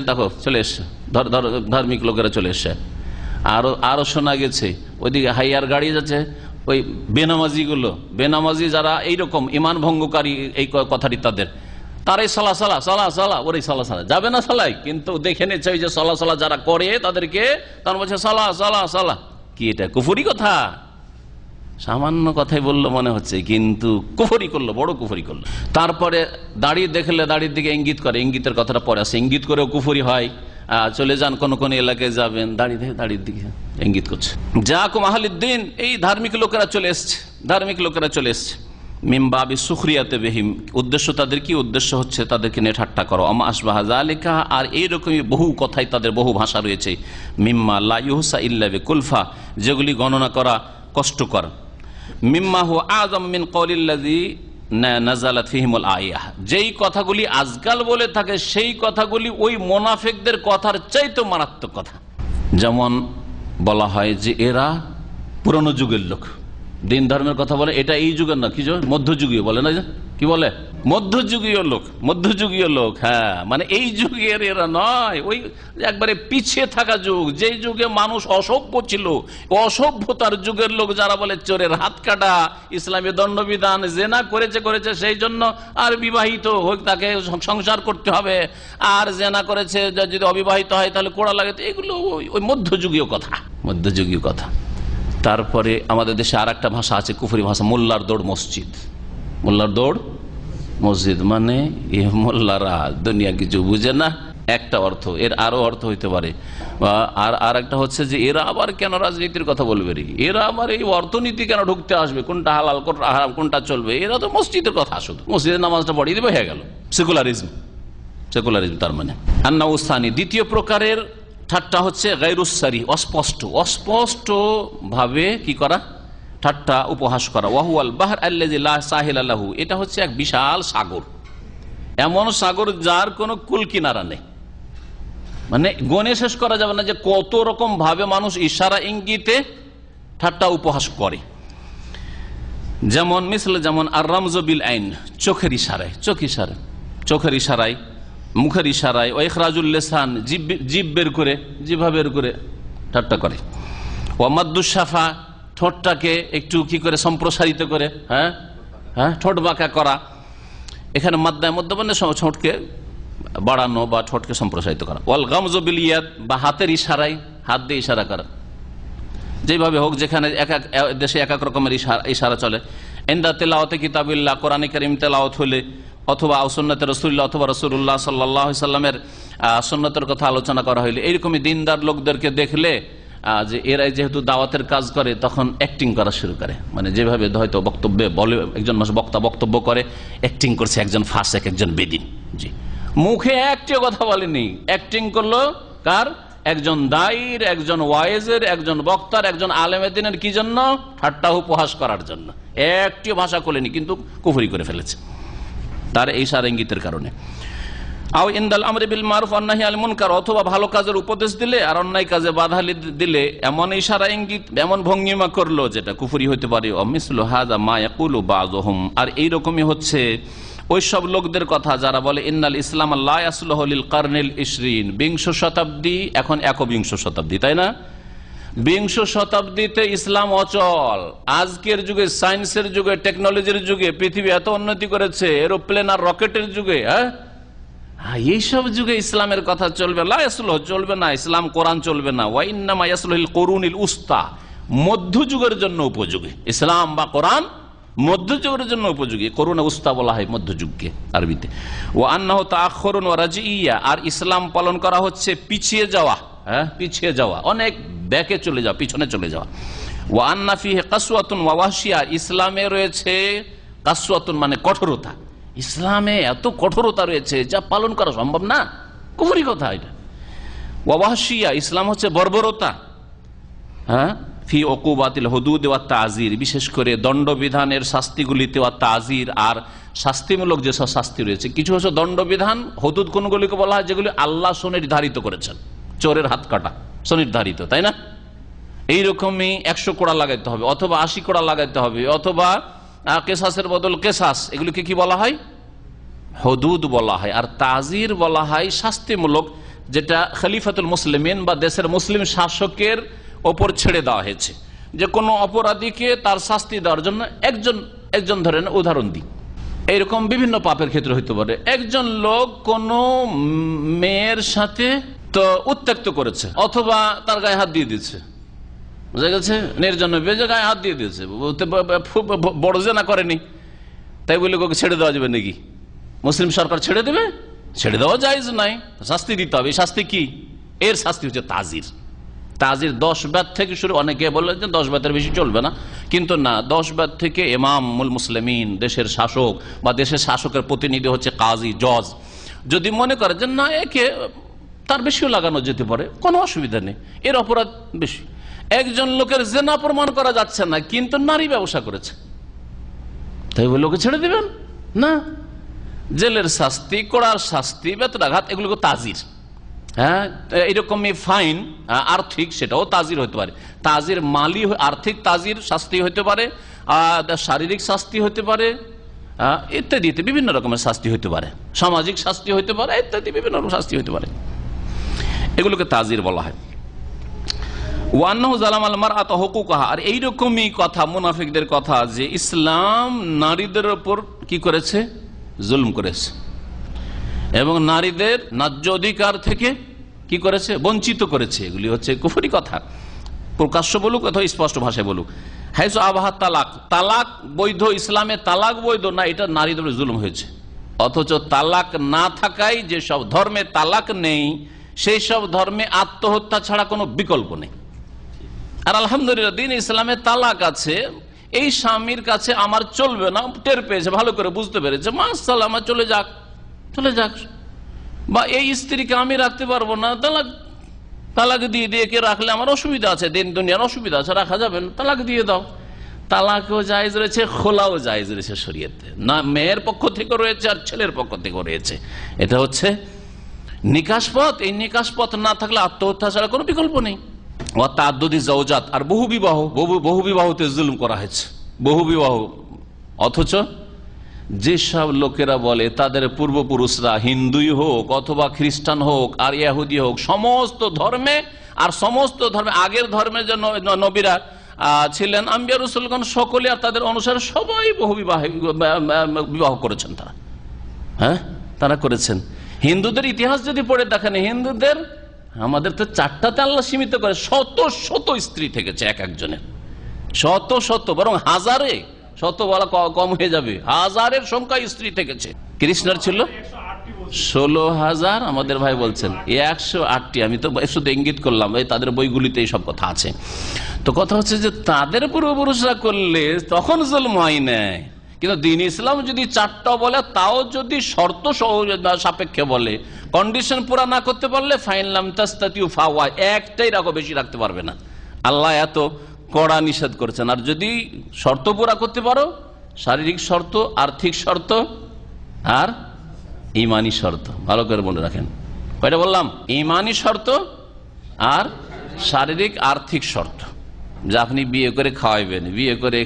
[SPEAKER 1] দেখো চলে এসছে, ধার্মিক লোকেরা চলে এসছে। আরো শোনা গেছে ওইদিকে হাইয়ার গাড়ি যাচ্ছে, ওই বেনামাজি যারা এইরকম ঈমান ভঙ্গকারী, এই কথাটি তাদের, তারাই সালা ওরাই সালা যাবে না সালাই, কিন্তু দেখে নিচ্ছে ওই যে সালা যারা করে তাদেরকে, তার বলছে সালা। কি এটা কুফরি কথা? সামান্য কথাই বললো মনে হচ্ছে, কিন্তু কুফরি করলো, বড় কুফরি করলো। তারপরে দাড়ি দেখলে দাড়ির দিকে ইঙ্গিত করে, ইঙ্গিতের কথাটা পরে আসে, ইঙ্গিত করেও কুফরি হয়। চলে যান কোন কোন এলাকায় যাবেন, দাড়ির দিকে ইঙ্গিত করছে। যাকুম আহলুদ্দিন, এই ধার্মিক লোকেরা চলে এসছে, মিমবাবি সুখরিয়াতে বিহিম, উদ্দেশ্য তাদের কি? উদ্দেশ্য হচ্ছে তাদেরকে নিয়ে ঠাট্টা করো। আমা আসবাহা যালিকা, আর এইরকমই বহু কথাই তাদের, বহু ভাষা রয়েছে, মিম্মা লা ইউহসা ইল্লা বিকুলফা, যেগুলি গণনা করা কষ্টকর। মিম্মা হুয়া আযম মিন কওলিল্লাযী নাযালাত ফীহিমুল আয়াহ, যেই কথাগুলি আজকাল বলে থাকে সেই কথাগুলি ওই মুনাফিকদের কথার চাইতে মারাত্মক কথা। যেমন বলা হয় যে এরা পুরনো যুগের লোক, দিন ধর্মের কথা বলে, এটা এই যুগের না, কি মধ্যযুগীয় বলে না, কি বলে মধ্যযুগীয় লোক, মধ্যযুগীয় লোক। হ্যাঁ, মানে এই যুগের এরা নয়, ওই একবারে পিছিয়ে থাকা যুগ, যেই যুগে মানুষ অসভ্য ছিল, অসভ্যতার যুগের লোক যারা বলে চোরের হাত কাটা, ইসলামী দণ্ডবিধান, জেনা করেছে সেই জন্য আর বিবাহিত হোক তাকে সংসার করতে হবে, আর জেনা করেছে যদি অবিবাহিত হয় তাহলে কোড়া লাগে, এগুলো ওই মধ্যযুগীয় কথা, মধ্যযুগীয় কথা। তারপরে আমাদের দেশে আর একটা ভাষা আছে, কুফরি ভাষা, মোল্লার দৌড় মসজিদ। মোল্লার দৌড় মসজিদ মানে মোল্লারা দুনিয়া কিছু বুঝে না, একটা অর্থ। এর আরো অর্থ হইতে পারে। আর একটা হচ্ছে যে এরা আবার কেন রাজনীতির কথা বলবে, এরা আবার এই অর্থনীতি কেন ঢুকতে আসবে, কোনটা হালাল কোনটা হারাম কোনটা চলবে, এরা তো মসজিদের কথা, শুধু মসজিদের নামাজটা পড়িয়ে দেবে, হয়ে গেল সেকুলারিজম। সেকুলারিজম তার মানে আন্না উস্তানি। দ্বিতীয় প্রকারের ঠাট্টা হচ্ছে গায়রুসারি, অস্পষ্ট, অস্পষ্ট ভাবে কি করা, ঠাট্টা উপহাস করা। ওয়াহুয়াল বাহর আল্লাযী লা সাহিলা লাহু, এটা হচ্ছে এক বিশাল সাগর, এমন সাগর যার কোনো কুল কিনারা নেই, মানে গণে শেষ করা যাবে না যে কত রকম ভাবে মানুষ ইশারা ইঙ্গিতে ঠাট্টা উপহাস করে। যেমন মিসলে, যেমন আর রামজ বিল আইন, চোখের ইশারায়, চোখের ইশারায়, মুখের ইশারায়, ও ইখরাজুল লিসান, জিভ বের করে, জিভা বের করে ঠাট্টা করে। ওয়া মাদ্দুশ শাফা, ঠোঁটটাকে একটু কি করে সম্প্রসারিত করে, হ্যাঁ হ্যাঁ, ঠোঁট বাঁকা করা। এখানে মাদ্দায় মধ্যে মানে ঠোঁটকে বাড়ানো বা ঠোঁটকে সম্প্রসারিত করা। ওয়াল গামজু বিল ইয়াদ, বা হাতের ইশারায়, হাত দিয়ে ইশারা করা, যেভাবে হোক, যেখানে এক এক দেশে এক এক রকমের ইশারা চলে। ইনদা তিলাওয়াতে কিতাবিল্লাহ, কোরআনে কারীম তেলাওয়াত হলে, অথবা সুন্নতে রাসূলুল্লাহ, অথবা রাসূলুল্লাহ সাল্লাল্লাহু আলাইহি সাল্লামের সুন্নতের কথা আলোচনা করা হইলে, এইরকমই দিনদার লোকদেরকে দেখলে যে এরাই যেহেতু দাওয়াতের কাজ করে, তখন অ্যাক্টিং করা শুরু করে, মানে যেভাবে হয়তো বক্তব্যে বলে, একজন বক্তা বক্তব্য করে, অ্যাক্টিং করছে একজন ফাসেক, একজন বেদিন। জি, মুখে একটিও কথা বলেনি, অ্যাক্টিং করলো কার, একজন দায়ীর, একজন ওয়াইজের, একজন বক্তার, একজন আলেমে দ্বীনের, কি জন্য, ঠাট্টা উপহাস করার জন্য। একটিও ভাষা খোলেনি, কিন্তু কুফরি করে ফেলেছে তার এই ইশারা ইঙ্গিতের কারণে। আও ইনদাল আমরি বিল মারুফ ওয়ান নাহি আনিল মুনকার, অথবা ভালো কাজের উপদেশ দিলে আর অন্যায় কাজে বাধা দিলে এমন ইশারা ইঙ্গিত, এমন ভঙ্গিমা করলো যেটা কুফরি হতে পারে। অমিসলু হাযা মা ইয়াকুলু বাযুহুম, আর এইরকমই হচ্ছে ওই সব লোকদের কথা যারা বলে ইন্নাল ইসলাম লা ইয়াসলুহু লিল কারনিল 20, বিংশ শতাব্দী, এখন একবিংশ শতাব্দী, তাই না? বিংশ শতাব্দীতে ইসলাম অচল। আজকের যুগে, সায়েন্সের যুগে, টেকনোলজির যুগে, পৃথিবী এত উন্নতি করেছে, এরোপ্লেন আর রকেটের যুগে, হ্যাঁ, এইসব যুগে ইসলামের কথা চলবে, লা ইয়াসলুহু, চলবে না, ইসলাম কোরআন চলবে না। ওয়া ইন্নামা ইয়াসলুহুল কুরুনিল উস্তা, মধ্যযুগের জন্য উপযোগী ইসলাম বা কোরআন, মধ্যযুগের জন্য উপযোগী। করুন উস্তা বলা হয় মধ্যযুগকে আরবিতে। ও আন্নাহু তাআখুরুন ওয়া রাজিইয়া, আর ইসলাম পালন করা হচ্ছে পিছিয়ে যাওয়া, হ্যাঁ, পিছিয়ে যাওয়া, অনেক ব্যাকে চলে যাওয়া, পিছনে চলে যাওয়া। ওয়া আন্না ফিহি কাসওয়াতুন ওয়া ওয়াহশিয়া, ইসলামে রয়েছে কাসওয়াতুন মানে কঠোরতা, ইসলামে এত কঠোরতা রয়েছে যা পালন করা সম্ভব না, কুফরি কথা এটা। ওয়া ওয়াহশিয়া, ইসলাম হচ্ছে বর্বরতা, হ্যাঁ, ফি উকুবাতিল হুদুদ ওয়া তাযির, বিশেষ করে দণ্ডবিধানের শাস্তিগুলিতে, ওয়া তাযির, আর শাস্তিমূলক যেসব শাস্তি রয়েছে, কিছু হচ্ছে দণ্ডবিধান, হুদুদ কোনগুলিকে বলা হয় যেগুলি আল্লাহ সুনির্ধারিত করেছেন, চোরের হাত কাটা সুনির্ধারিত, তাই না? এইরকমই 100 কোড়া লাগাইতে হবে, অথবা 80 কোড়া লাগাইতে হবে, অথবা কেসাসের বদল কেসাস, এগুলিকে কি বলা হয়, হুদুদ বলা হয়। আর তাযির বলা হয় শাস্তিমূলক, যেটা খলিফাতুল মুসলিমিন বা দেশের মুসলিম শাসকের ওপর ছেড়ে দেওয়া হয়েছে, যে কোনো অপরাধীকে তার শাস্তি দেওয়ার জন্য একজন ধরেন, উদাহরণ দিই, এইরকম বিভিন্ন পাপের ক্ষেত্রে হইতে পারে। একজন লোক কোন মেয়ের সাথে তো উত্ত্যক্ত করেছে, অথবা তার গায়ে হাত দিয়ে দিচ্ছে, বুঝা গেছে, নির্জন বেজে গায়ে হাত দিয়ে দিয়েছে, বড় জেনা করেনি, তাই বলে ওকে ছেড়ে দেওয়া যাবে নাকি? মুসলিম সরকার ছেড়ে দেবে? ছেড়ে দেওয়া জায়েজ নাই, শাস্তি দিতে হবে। শাস্তি কি? এর শাস্তি হচ্ছে তাজির। তাজির 10 বাত থেকে শুরু, অনেকে বললেন যে 10 বাতের বেশি চলবে না, কিন্তু না, 10 বাত থেকে ইমামুল মুসলিমিন, দেশের শাসক বা দেশের শাসকের প্রতিনিধি হচ্ছে কাজী, জজ, যদি মনে করে যে না, একে তার বেশিও লাগানো যেতে পারে, কোনো অসুবিধা নেই, এর অপরাধ বেশি। একজন লোকের জেনা প্রমাণ করা যাচ্ছে না, কিন্তু নারী ব্যবসা করেছে, তাই বলে লোকে ছেড়ে দিবেন না? জেলের শাস্তি, কড়ার শাস্তি, বেত্রাঘাত, এগুলোকে তাজির, হ্যাঁ, এরকমই ফাইন আর্থিক, সেটাও তাজির হতে পারে। তাজির মালি, আর্থিক তাজির শাস্তি হতে পারে, শারীরিক শাস্তি হতে পারে, ইত্যাদি বিভিন্ন রকমের শাস্তি হতে পারে, সামাজিক শাস্তি হতে পারে, ইত্যাদি বিভিন্ন রকম শাস্তি হতে পারে। এগুলোকে তাজির বলা হয়। আর এইরকমই কথা মুনাফিকদের কথা যে ইসলাম নারীদের উপর কি করেছে, জুলুম করেছে এবং নারীদের ন্যায্য অধিকার থেকে কি করেছে, বঞ্চিত করেছে। এগুলি হচ্ছে কুফরি কথা, প্রকাশ্য বলুক অথবা স্পষ্ট ভাষায় বলুক। হাইসু আবাহা তালাক, তালাক বৈধ, ইসলামে তালাক বৈধ না, এটা নারীদের জুলুম হয়েছে। অথচ তালাক না থাকায় যেসব ধর্মে তালাক নেই সেই সব ধর্মে আত্মহত্যা ছাড়া কোনো বিকল্প নেই। আর আলহামদুলিল্লাহ দিন ইসলামে তালাক আছে, এই স্বামীর কাছে আমার চলবে না, টের পেয়েছে, ভালো করে বুঝতে পেরেছে, মাশাআল্লাহ আমার চলে যাক, চলে যাক। বা এই স্ত্রীকে আমি রাখতে পারবো না, তালাক দিয়ে দিয়ে কে রাখলে আমার অসুবিধা আছে, দিন দুনিয়ার অসুবিধা আছে, রাখা যাবে না, তালাক দিয়ে দাও। তালাকও জায়েজ রয়েছে, খোলাও জায়েজ রয়েছে শরীয়তে, না মেয়ের পক্ষ থেকে রয়েছে আর ছেলের পক্ষ থেকে রয়েছে। এটা হচ্ছে নিকাশ পথ। এই নিকাশ পথ না থাকলে আত্মহত্যা ছাড়া কোনো বিকল্প নেই। আর বহু বিবাহতে জুলুম করা হয়েছে, বহু বিবাহ। অথচ যেসব লোকেরা বলে তাদের পূর্বপুরুষরা হিন্দুই হোক অথবা খ্রিস্টান হোক আর ইহুদি হোক, সমস্ত ধর্মে আর সমস্ত ধর্মে আগের ধর্মের যে নবীরা ছিলেন, আম্বিয়া রাসূলগণ সকলে আর তাদের অনুসারে সবাই বহু বিবাহ করেছেন। তারা করেছেন। হিন্দুদের ইতিহাস যদি পড়ে দেখেন, হিন্দুদের আমাদের তো 4টাতে আল্লাহ সীমিত করে, শত শত স্ত্রী থেকেছে এক একজনের, শত শত, বরং হাজারে, শত বলা কম হয়ে যাবে, হাজারের সংখ্যা স্ত্রী থেকেছে। কৃষ্ণের ছিল 16,000, আমাদের ভাই বলছেন 108টি। আমি তো শুধু ইঙ্গিত করলাম, এই তাদের বইগুলিতে এই সব কথা আছে। তো কথা হচ্ছে যে তাদের পূর্বপুরুষরা করলে তখন জুলুম হয় না, কিন্তু দ্বীন ইসলাম যদি 4টা বলে, তাও যদি শর্ত সাপেক্ষে বলে, কন্ডিশন পুরা না করতে পারলে ফাইনলাম তাস্তাতিউ ফাওয়া, একটাই রাখো, বেশি রাখতে পারবে না। আল্লাহ এত কড়া নিষেধ করেছেন। আর যদি শর্ত পুরা করতে পারো, শারীরিক শর্ত, আর্থিক শর্ত আর ইমানি শর্ত, ভালো করে মনে রাখেন, কয়টা বললাম? ইমানি শর্ত আর শারীরিক আর্থিক শর্ত। যে আপনি বিয়ে করে খাওয়াইবেন, বিয়ে করে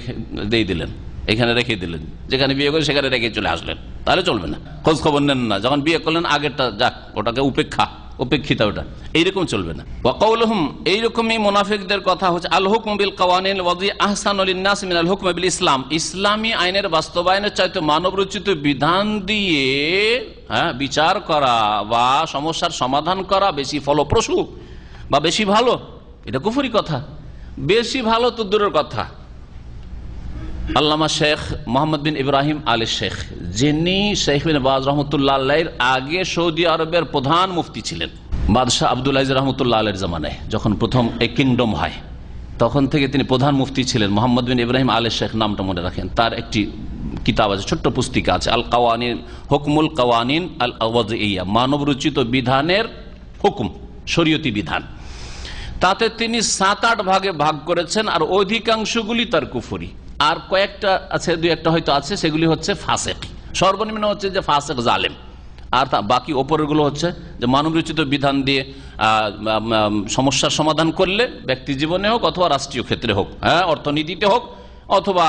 [SPEAKER 1] দিয়ে দিলেন, এখানে রেখে দিলেন, যেখানে বিয়ে করে সেখানে রেখে চলে আসলেন, তাহলে চলবে না। খোঁজ খবর নেন না, যখন বিয়ে করলেন আগেরটা যাক, ওটাকে উপেক্ষিতা, ওটা এইরকম চলবে না। ওয়াকাউলুহুম, এইরকমই মুনাফিকদের কথা হচ্ছে আল হুকমু বিল কাওয়ানিল ওয়াদি আহসানু লিন-নাস মিনাল হুকমি বিল ইসলাম, ইসলামী আইনের বাস্তবায়নের চাইতে মানব রচিত বিধান দিয়ে বিচার করা বা সমস্যার সমাধান করা বেশি ফলপ্রসূ বা বেশি ভালো। এটা কুফরি কথা। বেশি ভালো তো দূরের কথা। আল্লামা শেখ মোহাম্মদ বিন ইব্রাহিম আলী শেখ, যিনি শেখ বিন বাজ রহমতুল্লাহ আলাইহির আগে সৌদি আরবের প্রধান মুফতি ছিলেন, বাদশাহ আব্দুল আজিজ রহমতুল্লাহ আলাইহির জামানায় যখন প্রথম এই কিংডম হয়, তখন থেকে তিনি প্রধান মুফতি ছিলেন। মোহাম্মদ বিন ইব্রাহিম আলী শেখ নামটা মনে রাখেন। তার একটি কিতাব আছে, ছোট্ট পুস্তিকা আছে, আল কাওয়ানিন, হুকমুল কাওয়ানিন আল ওয়াদিইয়া, মানব রচিত বিধানের হুকুম, শরীয়তি বিধান। তাতে তিনি 7-8 ভাগে ভাগ করেছেন, আর অধিকাংশগুলি তার কুফরি। আর কয়েকটা আছে, 2-1টা হয়তো আছে, সেগুলি হচ্ছে ফাসেক। সর্বনিম্ন হচ্ছে যে ফাসেক, জালেম। আর বাকি ওপরেরগুলো হচ্ছে যে মানবরচিত বিধান দিয়ে সমস্যার সমাধান করলে, ব্যক্তি জীবনে হোক অথবা রাষ্ট্রীয় ক্ষেত্রে হোক, অর্থনীতিতে হোক অথবা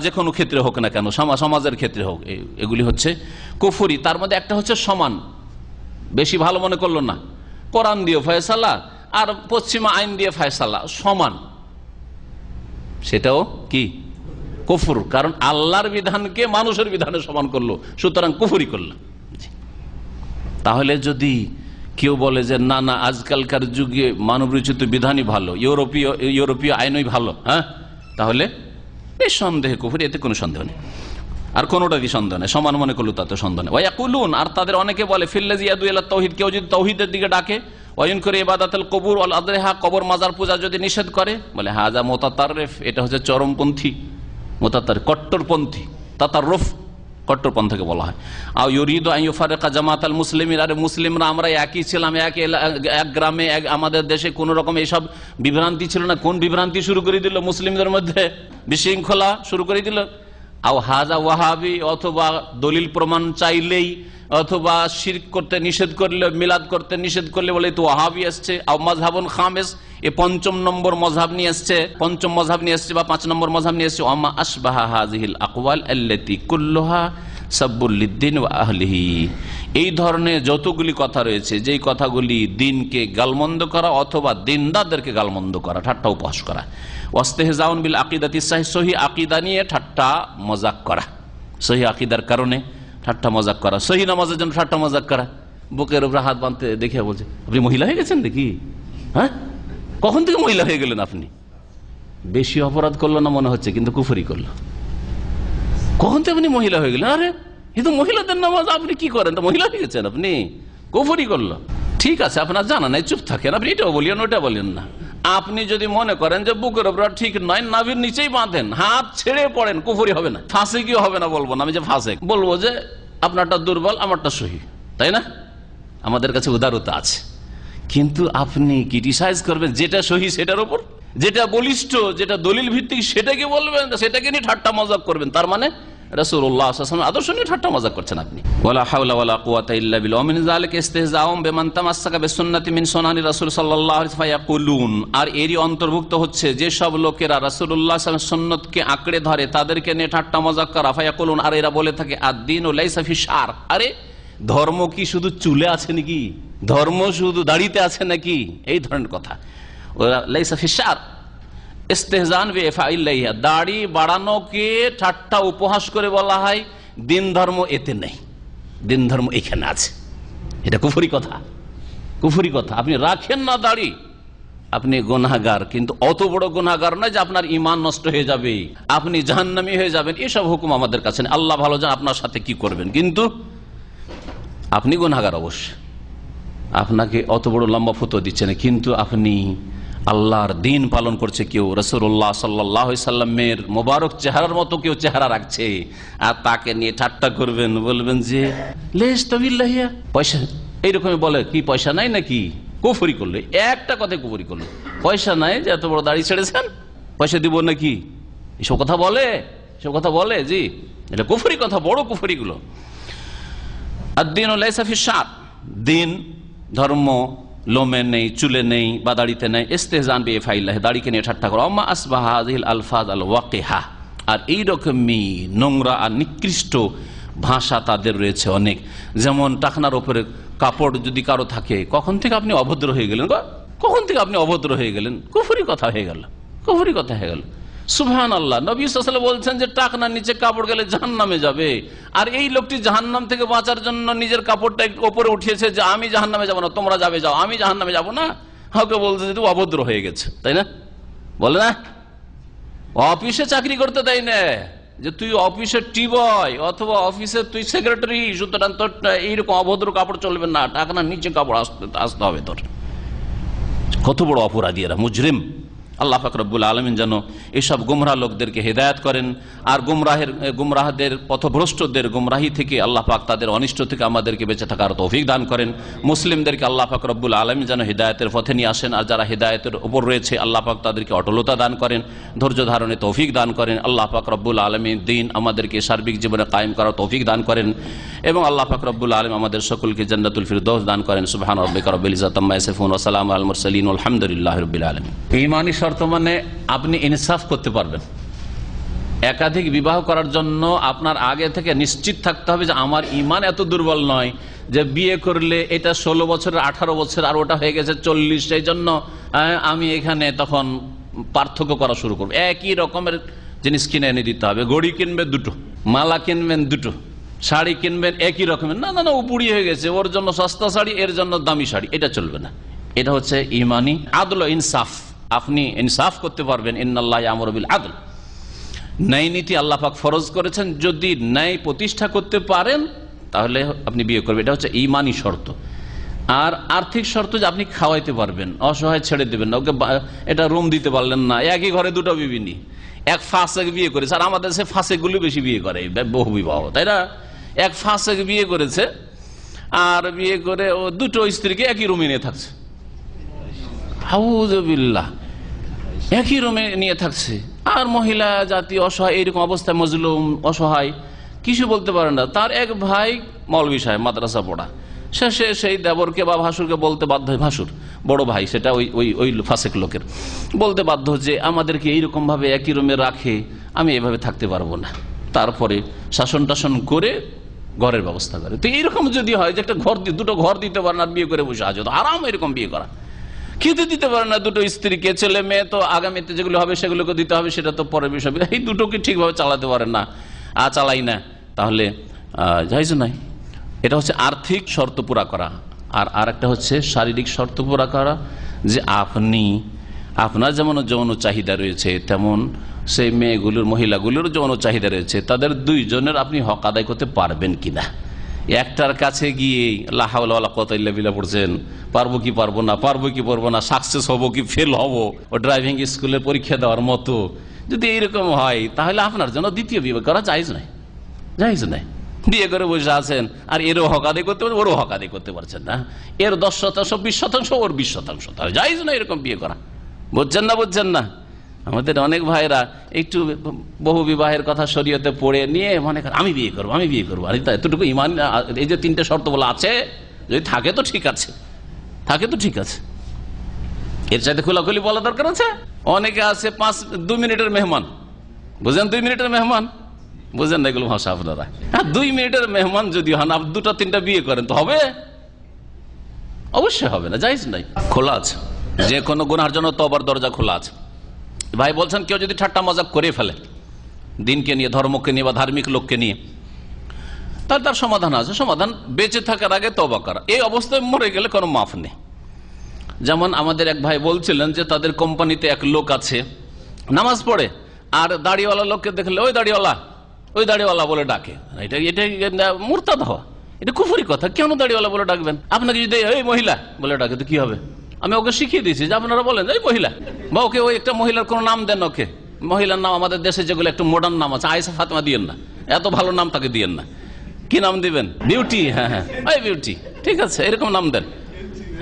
[SPEAKER 1] যে কোনো ক্ষেত্রে হোক না কেন, সমাজের ক্ষেত্রে হোক, এগুলি হচ্ছে কুফরি। তার মধ্যে একটা হচ্ছে সমান, বেশি ভালো মনে করলো না, কোরআন দিয়ে ফয়সালা আর পশ্চিমা আইন দিয়ে ফয়সালা সমান, সেটাও কি কুফর। কারণ আল্লাহর বিধানকে মানুষের বিধানে সমান করলো, সুতরাং কুফরি করলো। তাহলে যদি কেউ বলে যে না না, আজকালকার যুগে মানবরচিত বিধানই ভালো, ইউরোপীয় আইনই ভালো, তাহলে নিঃসন্দেহে কুফরি, এতে কোনো সন্দেহ নেই। আর কোনোটারই সন্দেহ নেই, সমান মনে করলো তাতে সন্দেহ নেই। ওয়ায়াকুলুন, আর তাদের অনেকে বলে ফিল্লাজি ইয়াদু ইলা তাওহীদ, কেউ যদি তাওহীদের দিকে ডাকে, ওয়াইন করে ইবাদাতুল কবুর ওয়াল আদরিহা, কবর মাজার পূজা যদি নিষেধ করে, বলে হাজা মুতাতাররিফ, এটা হচ্ছে চরমপন্থী, মুতাতার কট্টরপন্থী, তাতাররুফ কট্টরপন্থীকে বলা হয়। আও ইউরিদু আন ইউফারিকা জামাতাল মুসলিমিন, আরে মুসলিমরা আমরা একই ছিলাম, এক গ্রামে, আমাদের দেশে কোন রকম এইসব বিভ্রান্তি ছিল না। কোন বিভ্রান্তি শুরু করে দিল? মুসলিমদের মধ্যে বিশৃঙ্খলা শুরু করে দিল। আও হাজা ওয়াহাবি, অথবা দলিল প্রমাণ চাইলেই অথবা শিরক করতে নিষেধ করলে, মিলাদ করতে নিষেধ করলে বলে তো ওয়াহাবি আসছে, মাযহাবুন খামিস, এ পঞ্চম নম্বর মযহাব নিয়ে আসছে, পঞ্চম মযহাব নিয়ে আসছে বা 5 নম্বর মযহাব নিয়ে আসছে। ওয়ামা আশবাহা হাযিহিল আকওয়াল আল্লাতী কুল্লুহা সাব্বুল লিদ্দিন ওয়া আহলিহি, এই ধরনের যতগুলি কথা রয়েছে, যেই কথাগুলি দিনকে গালমন্দ করা অথবা দিনদারদেরকে গালমন্দ করা, ঠাট্টা উপহাস করা। ওয়াস্তেহজাউন বিল আকিদাতি সাহিহ, সহি আকিদা নিয়ে ঠাট্টা মজাক করা, সহি আকিদার কারণে ঠাট্টা মজাক করা, সহি নামাজের জন্য ঠাট্টা মজাক করা। বুকের উপরে হাত বাঁধতে দেখে বলছে আপনি মহিলা হয়ে গেছেন নাকি? হ্যাঁ, কখন থেকে মহিলা হয়ে গেলেন আপনি? বেশি অপরাধ করলো না মনে হচ্ছে, কিন্তু কুফরি করলো। কখন থেকে আপনি মহিলা হয়ে গেলেন? আরে এ তো মহিলাদের নামাজ, আপনি কি করেন? তো মহিলা হয়ে গেছেন আপনি, কুফরি করলো। ঠিক আছে, আপনার জানা নাই, চুপ থাকেন, আপনি এটাও বলেন ওটা বলেন না। আপনি যদি মনে করেন যে বুকের উপর ঠিক নয়, নাভির নিচেই বাঁধেন, হাত ছেড়ে পড়েন, কুফরি হবে না, ফাসিকও হবে না। বলবো না আমি যে ফাসিক, বলবো যে আপনারটা দুর্বল, আমারটা সহি, তাই না? আমাদের কাছে উদারতা আছে। কিন্তু আপনি ক্রিটিসাইজ করবেন যেটা সহি সেটার উপর, যেটা বলিষ্ঠ, যেটা দলিল ভিত্তিক সেটাকে বলবেন, সেটাকে নিয়ে ঠাট্টা মজাক করবেন। তার মানে রাসূলুল্লাহ সাল্লাল্লাহু আলাইহি ওয়াসাল্লাম আদর্শ নিয়ে ঠাট্টা মজাক করছেন আপনি। ওয়ালা হাওলা ওয়ালা কুওয়াতা ইল্লা বিল্লাহ। ওয়া মিন যালিকা ইস্তিহজাউম বিমান তামাসসাকা বিসুন্নতি মিন সুনানি রাসূল সাল্লাল্লাহু আলাইহি ওয়াসাল্লাম ফায়াকুলুন। আর এরই অন্তর্ভুক্ত হচ্ছে যে সব লোকেরা রাসূলুল্লাহ সাল্লাল্লাহু আলাইহি ওয়াসাল্লামের সুন্নতকে আঁকড়ে ধরে, তাদেরকে নিয়ে ঠাট্টা মজাক করা। ফায়াকুলুন, আর এরা বলে থাকে আদ-দীনু লাইসা ফি শার, আরে ধর্ম কি শুধু চুলে আছে নাকি? ধর্ম শুধু দাড়িতে আছে নাকি? এই ধরনের কথা। ওরা লাইসা ফি শার ইস্তেহজান বিফাইল্লাহি, দাড়ি বাড়ানোকে ঠাট্টা উপহাস করে বলা হয় দিন ধর্ম এতে নেই, দিন ধর্ম এখানে আছে। এটা কুফরি কথা, কুফরি কথা। আপনি রাখেন না দাড়ি, আপনি গুনাহগার, কিন্তু অত বড় গুনাহগার নয় যে আপনার ঈমান নষ্ট হয়ে যাবে, আপনি জাহান্নামী হয়ে যাবেন। এসব হুকুম আমাদের কাছে নেই। আল্লাহ ভালো জানেন আপনার সাথে কি করবেন, কিন্তু আপনি গুনাহগার অবশ্যই। আপনাকে অত বড় লম্বা ফতোয়া দিচ্ছে না, কিন্তু আপনি আল্লাহর দিন পালন করছে কেউ, রাসূলুল্লাহ সাল্লাল্লাহু আলাইহি সাল্লামের মোবারক চেহারার মতো কেউ চেহারা রাখছে, আর তাকে নিয়ে ঠাট্টা করবেন, বলবেন যে লেশ তাবিল্লাহিয়া, পয়সা এইরকমই বলে, কি পয়সা নাই নাকি? কুফরি করলো, একটা কথাই কুফরি করলো। পয়সা নাই যে এত বড় দাড়ি ছেড়েছেন, পয়সা দিব নাকি? এসব কথা বলে, এসব কথা বলে, জি এটা কুফরি কথা, বড় কুফরি গুলো। আদ-দীনু লাইসা ফি শার, দিন ধর্ম লোমে নেই, চুলে নেই বা দাড়িতে নেই। ইস্তেহজান বিফাইল্লাহি, দাড়িকে নিয়ে ঠাট্টা করা। আম্মা আসবাহা হাযিহিল আলফাজ আল ওয়াকিহা, আর এইরকমই নোংরা আর নিকৃষ্ট ভাষা তাদের রয়েছে অনেক। যেমন টাকনার উপরে কাপড় যদি কারো থাকে, কখন থেকে আপনি অভদ্র হয়ে গেলেন? কখন থেকে আপনি অভদ্র হয়ে গেলেন? কুফরি কথা হয়ে গেল, কুফরি কথা হয়ে গেল। সুবহানাল্লাহ, নবী সাল্লাল্লাহু আলাইহি ওয়াসাল্লাম বলছেন যে টাকনার নিচে কাপড় গেলে জাহান্নামে যাবে, আর এই লোকটি জাহান্নাম থেকে বাঁচার জন্য নিজের কাপড়টা একটু উপরে উঠিয়েছে যে আমি জাহান্নামে যাব না, তোমরা যাবে যাও, আমি জাহান্নামে যাব না। কাউকে বলছে যে তুই অভদ্র হয়ে গেছে, তাই না? বলে না, অফিসে চাকরি করতে দেয় না, যে তুই অফিসের টি বয় অথবা অফিসের তুই সেক্রেটারি, সুতরাং তোর এইরকম অভদ্র কাপড় চলবে না, টাকনার নিচে কাপড় আসতে হবে তোর। কত বড় অপরাধী এরা, মুজরিম। আল্লাহ পাক রব্বুল আলামিন যেন এসব গুমরাহ লোকদেরকে হেদায়েত করেন, আর গুমরাহদের পথভ্রষ্টদের গুমরাহি থেকে আল্লাহ পাক তাদের অনিষ্ট থেকে আমাদেরকে বেঁচে থাকার তৌফিক দান করেন। মুসলিমদেরকে আল্লাহ পাক রব্বুল আলামিন যেন হেদায়েতের পথে নিয়ে আসেন, আর যারা হেদায়েতের উপর রয়েছে আল্লাহ পাক তাদেরকে অটলতা দান করেন, ধৈর্য ধারণে তৌফিক দান করেন। আল্লাহ পাক রব্বুল আলামিন দিন আমাদেরকে সার্বিক জীবনে কায়েম করার তৌফিক দান করেন, এবং আল্লাহ পাক রব্বুল আলামিন আমাদের সকলকে জান্নাতুল ফিরদৌস দান করেন। সুবহান রাব্বিকা রব্বিল ইজ্জাতি আম্মা ইয়াসিফুন ওয়া সালামুন আলাল মুরসালিন ওয়ালহামদুলিল্লাহি রাব্বিল আলামিন। ঈমানি শর্ত মানে আপনি ইনসাফ করতে পারবেন। একাধিক বিবাহ করার জন্য আপনার আগে থেকে নিশ্চিত থাকতে হবে যে আমার ঈমান এত দুর্বল নয় যে বিয়ে করলে এটা 16 বছরের 18 বছর আর ওটা হয়ে গেছে 40, সেই জন্য আমি এখানে তখন পার্থক্য করা শুরু করবো। একই রকমের জিনিস কিনে এনে দিতে হবে। ঘড়ি কিনবেন দুটো, মালা কিনবেন দুটো, শাড়ি কিনবেন একই রকমের, না না না ও বুড়ি হয়ে গেছে, ওর জন্য সস্তা শাড়ি, এর জন্য দামি শাড়ি, এটা চলবে না। এটা হচ্ছে ঈমানি আদল ও ইনসাফ। আপনি ইনসাফ করতে পারবেন। ইন্নাল্লাহ ইয়ামুরু বিল আদল, ন্যায় নীতি আল্লাহ পাক ফরজ করেছেন। যদি ন্যায় প্রতিষ্ঠা করতে পারেন তাহলে আপনি বিয়ে করবেন, এটা হচ্ছে ঈমানি শর্ত। আর আর্থিক শর্ত যে আপনি খাওয়াইতে পারবেন, অসহায় ছেড়ে দেবেন না, ওকে এটা রুম দিতে পারলেন না, একই ঘরে দুটো বিবি নি, এক ফাঁসেক বিয়ে করেছে। আর আমাদের সে ফাঁসেকগুলি বেশি বিয়ে করে, বহু বিবাহ, তাই না? এক ফাঁসেক বিয়ে করেছে, আর বিয়ে করে ও দুটো স্ত্রীকে একই রুমে নিয়ে থাকছে, আউযুবিল্লাহ, একই রুমে নিয়ে থাকছে। আর মহিলা জাতি অসহায়, এইরকম অবস্থায় মজলুম অসহায়, কিছু বলতে পারে না। তার এক ভাই মৌলভী সাহেব, মাদ্রাসা পড়া, শেষে সেই দেবরকে বা ভাসুরকে বলতে বাধ্য হয়, ভাসুর বড় ভাই, সেটা ওই ওই ওই ফাসেক লোকের, বলতে বাধ্য যে আমাদেরকে এইরকম ভাবে একই রুমে রাখে, আমি এভাবে থাকতে পারবো না। তারপরে শাসন টাসন করে ঘরের ব্যবস্থা করে। তো এইরকম যদি হয় যে একটা ঘর, দুটো ঘর দিতে পারে না, বিয়ে করে বসে আছে, আরাম এরকম বিয়ে করা। খেতে দিতে পারে না দুটো স্ত্রীকে, ছেলে মেয়ে তো আগামীতে যেগুলো হবে সেগুলোকে দিতে হবে, সেটা তো পরের বিষয়। এই দুটোকে ঠিকভাবে চালাতে পারে না, চালাই না, তাহলে জায়েজ নাই। এটা হচ্ছে আর্থিক শর্ত পুরা করা। আর একটা হচ্ছে শারীরিক শর্ত পুরা করা, যে আপনার যেমন যৌন চাহিদা রয়েছে তেমন সেই মেয়েগুলোর, মহিলাগুলোর যৌন চাহিদা রয়েছে, তাদের দুইজনের আপনি হক আদায় করতে পারবেন কিনা। একটার কাছে গিয়ে লা হাওলা ওয়ালা কুওয়াতা ইল্লা বিল্লাহ পড়ছেন, পারবো কি পারবো না, পারবো কি পারবো না, সাকসেস হবো কি ফেল হবো, ও ড্রাইভিং স্কুলের পরীক্ষা দেওয়ার মতো যদি এইরকম হয়, তাহলে আপনার জন্য দ্বিতীয় বিয়ে করা জায়েজ নাই, জায়েজ নাই। বিয়ে করে বসে আছেন আর এরও হক আদায় করতে পারছেন, ওরও হক আদায় করতে পারছেন না, এর 10%, 20%, ওর 20%, তাহলে জায়েজ না এরকম বিয়ে করা। বুঝছেন না, বুঝছেন না? আমাদের অনেক ভাইরা একটু বহু বিবাহের কথা শরীয়তে পড়ে নিয়ে মনে করেন আমি বিয়ে করবো, আমি বিয়ে করবো। আর এতটুকু ইমান, এই যে 3টে শর্ত বলা আছে, যদি থাকে তো ঠিক আছে, থাকে তো ঠিক আছে, এর চাইতে খোলাখুলি বলা দরকার আছে। অনেকে আছে 2 মিনিটের মেহমান, বুঝেন, 2 মিনিটের মেহমান, বুঝেন না এগুলো ভাষা আপনারা? 2 মিনিটের মেহমান যদি হন, আপনি 2-3টা বিয়ে করেন তো হবে? অবশ্যই হবে না, জায়েজ নাই। খোলা আছে, যে কোনো গুনার জন্য তওবার দরজা খোলা আছে। ভাই বলছেন কেউ যদি ঠাট্টা মজাক করে ফেলে দিনকে নিয়ে, ধর্মকে নিয়ে বা ধার্মিক লোককে নিয়ে, তাহলে তার সমাধান আছে। সমাধান বেঁচে থাকার আগে তওবা করা। এই অবস্থায় মরে গেলে কোনো মাফ নেই। যেমন আমাদের এক ভাই বলছিলেন যে তাদের কোম্পানিতে এক লোক আছে, নামাজ পড়ে, আর দাড়িওয়ালা লোককে দেখলে ওই দাড়িওয়ালা, ওই দাড়িওয়ালা বলে ডাকে। এটা মুরতাদ হওয়া, এটা কুফরি কথা। কেন দাড়িওয়ালা বলে ডাকবেন? আপনাকে যদি এই মহিলা বলে ডাকে তো কি হবে? আমি ওকে শিখিয়ে দিয়েছি যে আপনারা বলেন এই মহিলা, বা ওকে ওই একটা মহিলার কোন নাম দেন, ওকে মহিলার নাম আমাদের দেশে যেগুলো একটু মডার্ন নাম আছে, আয়েশা ফাতেমা দিয়েন না, এত ভালো নাম তাকে দিয়েন না। কি নাম দিবেন? বিউটি। হ্যাঁ হ্যাঁ, এই বিউটি, ঠিক আছে, এরকম নাম দেন,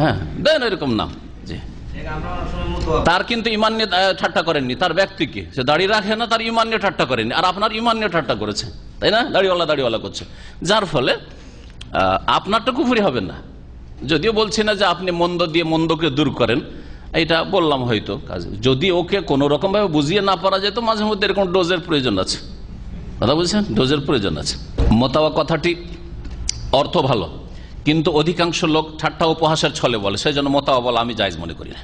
[SPEAKER 1] হ্যাঁ দেন এরকম নাম। জি, তার কিন্তু ইমান নিয়ে ঠাট্টা করেননি, তার ব্যক্তিকে, সে দাড়ি রাখে না, তার ইমান নিয়ে ঠাট্টা করেননি, আর আপনার ইমান নিয়ে ঠাট্টা করেছে, তাই না? দাড়িওয়ালা দাড়িওয়ালা করছে, যার ফলে আপনারটা কুফরি হবে না। যদিও বলছি না যে আপনি মন্দ দিয়ে মন্দকে দূর করেন, এটা বললাম হয়তো কাজে, যদি ওকে কোনো রকম ভাবে বুঝিয়ে না পারা যায় তো মাঝে মধ্যে এরকম ডোজের প্রয়োজন আছে, কথা বলছেন, ডোজের প্রয়োজন আছে। মোতাওয়া কথাটি অর্থ ভালো, কিন্তু অধিকাংশ লোক ঠাট্টা উপহাসের ছলে বলে, সেই জন্য মোতাওয়া বলা আমি জায়েজ মনে করি না।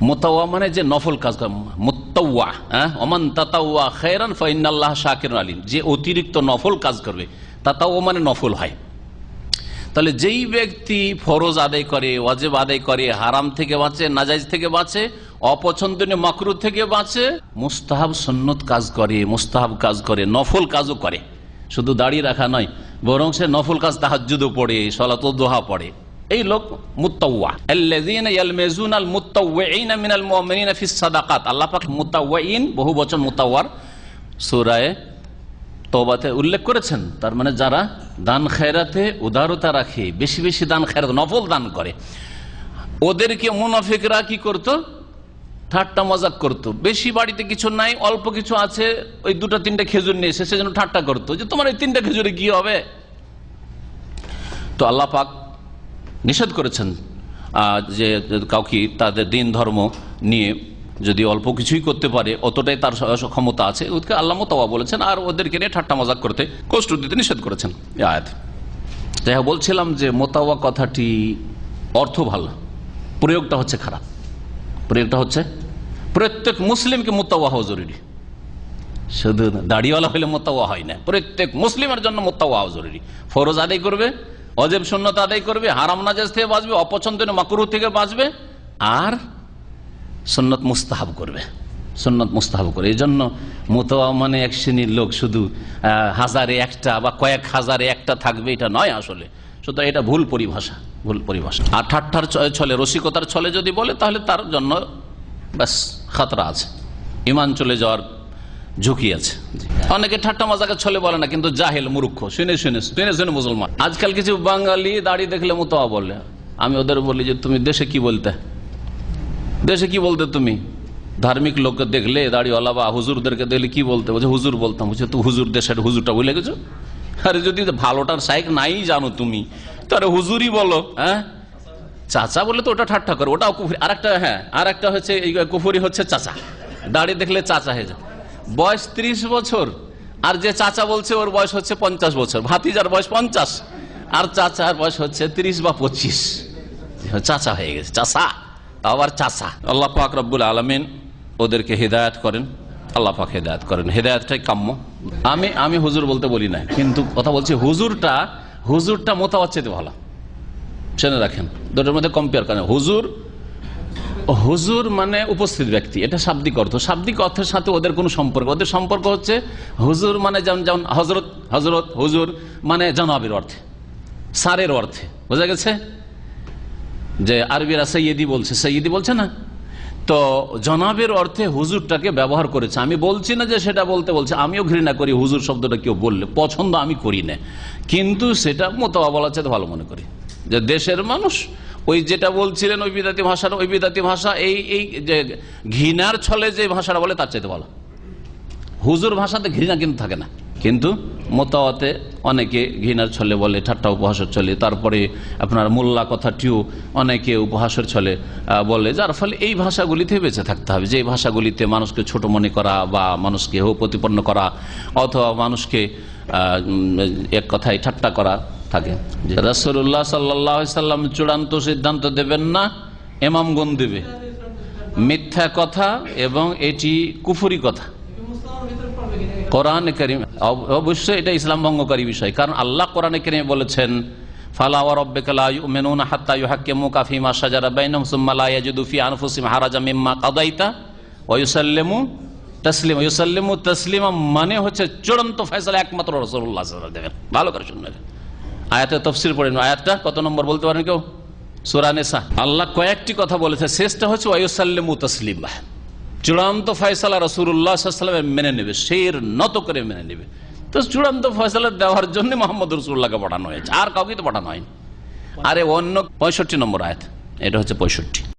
[SPEAKER 1] মোতাওয়া মানে যে নফল কাজ, মুত্তাওয়া, ওমান তাতাওয়া খায়রান ফাইন্নাল্লাহ শাকিরুন আলিম, যে অতিরিক্ত নফল কাজ করবে, তাতাওয়া মানে নফল হয়। তাহলে যেই ব্যক্তি ফরজ আদায় করে, ওয়াজিব আদায় করে, হারাম থেকে বাঁচে, নাজাইজ থেকে বাঁচে, অপছন্দনীয় মাকরু থেকে বাঁচে, মুস্তাহাব সুন্নত কাজ করে, মুস্তাহাব কাজ করে, নফল কাজও করে, শুধু দাড়ি রাখা নয়, বরং সে নফল কাজ তাহাজ্জুদও পড়ে, সালাতুদ দুহা পড়ে, এই লোক মুত্তাওয়া। আল্লাযীনা ইয়ালমিজুনাল মুত্তাওয়িনা মিনাল মুমিনিনা ফিস সাদাকাত। আল্লাহ পাক মুত্তাওয়িন বহু বচন মুত্তাওয়ার সূরা তওবাতে উল্লেখ করেছেন। তার মানে যারা দান খেরাতে উদারতা রাখে, বেশি বেশি দান খেরাত, নফল দান করে, ওদেরকে মুনাফিকরা কি করত? ঠাট্টা মজাক করত। বেশি বাড়িতে কিছু নাই, অল্প কিছু আছে, ওই 2-3টা খেজুর নিয়ে এসে সেজন্য ঠাট্টা করতো যে তোমার এই 3টা খেজুরে কি হবে। তো আল্লাহ পাক নিষেধ করেছেন যে কাউকে তাদের দিন ধর্ম নিয়ে যদি অল্প কিছুই করতে পারে, অতটাই তার ক্ষমতা আছে, ওদেরকে আল্লাহ মুতাওয়া বলেছেন, আর ওদেরকে নিয়ে ঠাট্টা মজাক করতে, কষ্ট দিতে নিষেধ করেছেন এই আয়াত। যাই হোক, বলছিলাম যে মুতাওয়া কথাটি অর্থ ভালো, প্রয়োগটা হচ্ছে খারাপ। প্রয়োগটা হচ্ছে প্রত্যেক মুসলিমকে মুতাওয়া হওয়া জরুরি, শুধু দাড়িওয়ালা হলে মুতাওয়া হয় না, প্রত্যেক মুসলিমের জন্য মুতাওয়া হওয়া জরুরি। ফরজ আদায় করবে, ওয়াজিব সুন্নাত আদায় করবে, হারাম নাজায়েজ থেকে বাঁচবে, অপছন্দনীয় মাকরুহ থেকে বাঁচবে, আর সুন্নত মুস্তাহাব করবে, সুন্নত মুস্তাহাব করে। এই জন্য মুতাওয়া মানে এক শ্রেণীর লোক শুধু হাজারে একটা বা কয়েক হাজারে একটা থাকবে, এটা নয় আসলে। সুতরাং এটা ভুল পরিভাষা, ভুল পরিভাষা। আর ঠাট্টার ছলে, রসিকতার ছলে যদি বলে, তাহলে তার জন্য ব্যাস খাতরা আছে, ইমান চলে যাওয়ার ঝুঁকি আছে। অনেকে ঠাট্টা মজাকের ছলে বলে না, কিন্তু জাহেল, মূর্খ, শুনে শুনে শুনে শুনে মুসলমান। আজকাল কিছু বাঙালি দাড়ি দেখলে মুতাওয়া বলে। আমি ওদের বলি যে তুমি দেশে কি বলতে, দেশে কি বলতে তুমি? ধার্মিক লোককে দেখলে, দাড়িওয়ালা বা হুজুরদেরকে দেখলে কি বলতে, বলছে হুজুর বলতাম। বলছে তো হুজুরদের সাথে হুজুরটা ভুলে গেছো? আরে যদি ভালোটার সাইক নাই জানো তুমি, তাহলে হুজুরই বলো। হ্যাঁ, চাচা বলে তো ওটা ঠাট্টা করে, ওটাও কুফরি। আরেকটা, হ্যাঁ আরেকটা হচ্ছে কুফরি হচ্ছে চাচা, দাড়ি দেখলে চাচা হয়ে যায়। বয়স 30 বছর, আর যে চাচা বলছে ওর বয়স হচ্ছে 50 বছর। ভাতিজার বয়স 50 আর চাচার বয়স হচ্ছে 30 বা 25, চাচা হয়ে গেছে, চাচা আবার চাচা। আল্লাহ পাক রব্বুল আলামিন ওদেরকে হেদায়েত করেন, আল্লাহ পাক হেদায়েত করেন, হেদায়েতটাই কাম্য। আমি হুজুর বলতে বলি না, কিন্তু কথা বলছি হুজুরটা মোতাবাদ চাইতে ভালো। শুনে রাখেন, দুটোর মধ্যে কম্পেয়ার করেন। হুজুর মানে উপস্থিত ব্যক্তি, এটা শাব্দিক অর্থ। শাব্দিক অর্থের সাথে ওদের কোনো সম্পর্ক, ওদের সম্পর্ক হচ্ছে হুজুর মানে যেমন হজরত হুজুর মানে জনাবের অর্থে, সারের অর্থে। বোঝা গেছে? যে আরবিরা সৈয়দি বলছে, সৈয়দি বলছে না, তো জনাবের অর্থে হুজুরটাকে ব্যবহার করেছে। আমি বলছি না যে সেটা বলতে বলছে, আমিও ঘৃণা করি হুজুর শব্দটা কেউ বললে, পছন্দ আমি করি না, কিন্তু সেটা মোতাবা বলার চাইতে ভালো মনে করি। যে দেশের মানুষ ওই যেটা বলছিলেন ওই বিদাতি ভাষার, ওই বিদাতি ভাষা এই যে ঘৃণার ছলে যে ভাষাটা বলে তার চাইতে ভালো। হুজুর ভাষাতে ঘৃণা কিন্তু থাকে না, কিন্তু মোতাওয়াতে অনেকে ঘৃণার ছলে বলে, ঠাট্টা উপহাসের ছলে। তারপরে আপনার মোল্লা কথাটিও অনেকে উপহাসের ছলে বলে, যার ফলে এই ভাষাগুলিতে বেঁচে থাকতে হবে। যে ভাষাগুলিতে মানুষকে ছোট মনে করা বা মানুষকে হেয় প্রতিপন্ন করা অথবা মানুষকে এক কথায় ঠাট্টা করা থাকে। রাসূলুল্লাহ সাল্লাল্লাহু আলাইহি সাল্লাম চূড়ান্ত সিদ্ধান্ত দেবেন না, ইমামগণ দেবে। মিথ্যা কথা এবং এটি কুফরি কথা। কোরআন কারীম অবশ্যই এটা ইসলাম ভঙ্গকারী বিষয়, কারণ আল্লাহ কোরআনে কারীমে বলেছেন, ফালা ওয়া রাব্বিকা লা ইউমিনুনা হাত্তা ইউহাক্কিমুকা ফীমা শাজারা বাইনাহুম সুম্মা লা ইয়াজিদু ফি আনফুসিহিম হারাজাম মিম্মা কাদাইতা ওয়া ইউসাল্লিমু তাসলিমা। ইউসাল্লিমু তাসলিমা মানে হচ্ছে চূড়ান্ত ফয়সালা একমাত্র রাসূলুল্লাহ সাল্লাল্লাহু আলাইহি ওয়াসাল্লাম দেবেন। ভালো করে শুনবেন, আয়াতের তাফসীর পড়েন। আয়াতটা কত নম্বর বলতে পারেন কেউ? সূরা নিসা। আল্লাহ কয়েকটি কথা বলেছে, শেষটা হচ্ছে ওয়া ইউসাল্লিমু তাসলিমা। চূড়ান্ত ফয়সালা রাসূলুল্লাহ সাল্লাল্লাহু আলাইহি ওয়াসাল্লাম মেনে নেবে, শির নত করে মেনে নেবে। তো চূড়ান্ত ফয়সালা দেওয়ার জন্য মুহাম্মদ রাসূলুল্লাহকে পাঠানো হয়েছে, আর কাউকে তো পাঠানো হয়নি। আরে অন্য 65 নম্বর আয়াত, এটা হচ্ছে 65।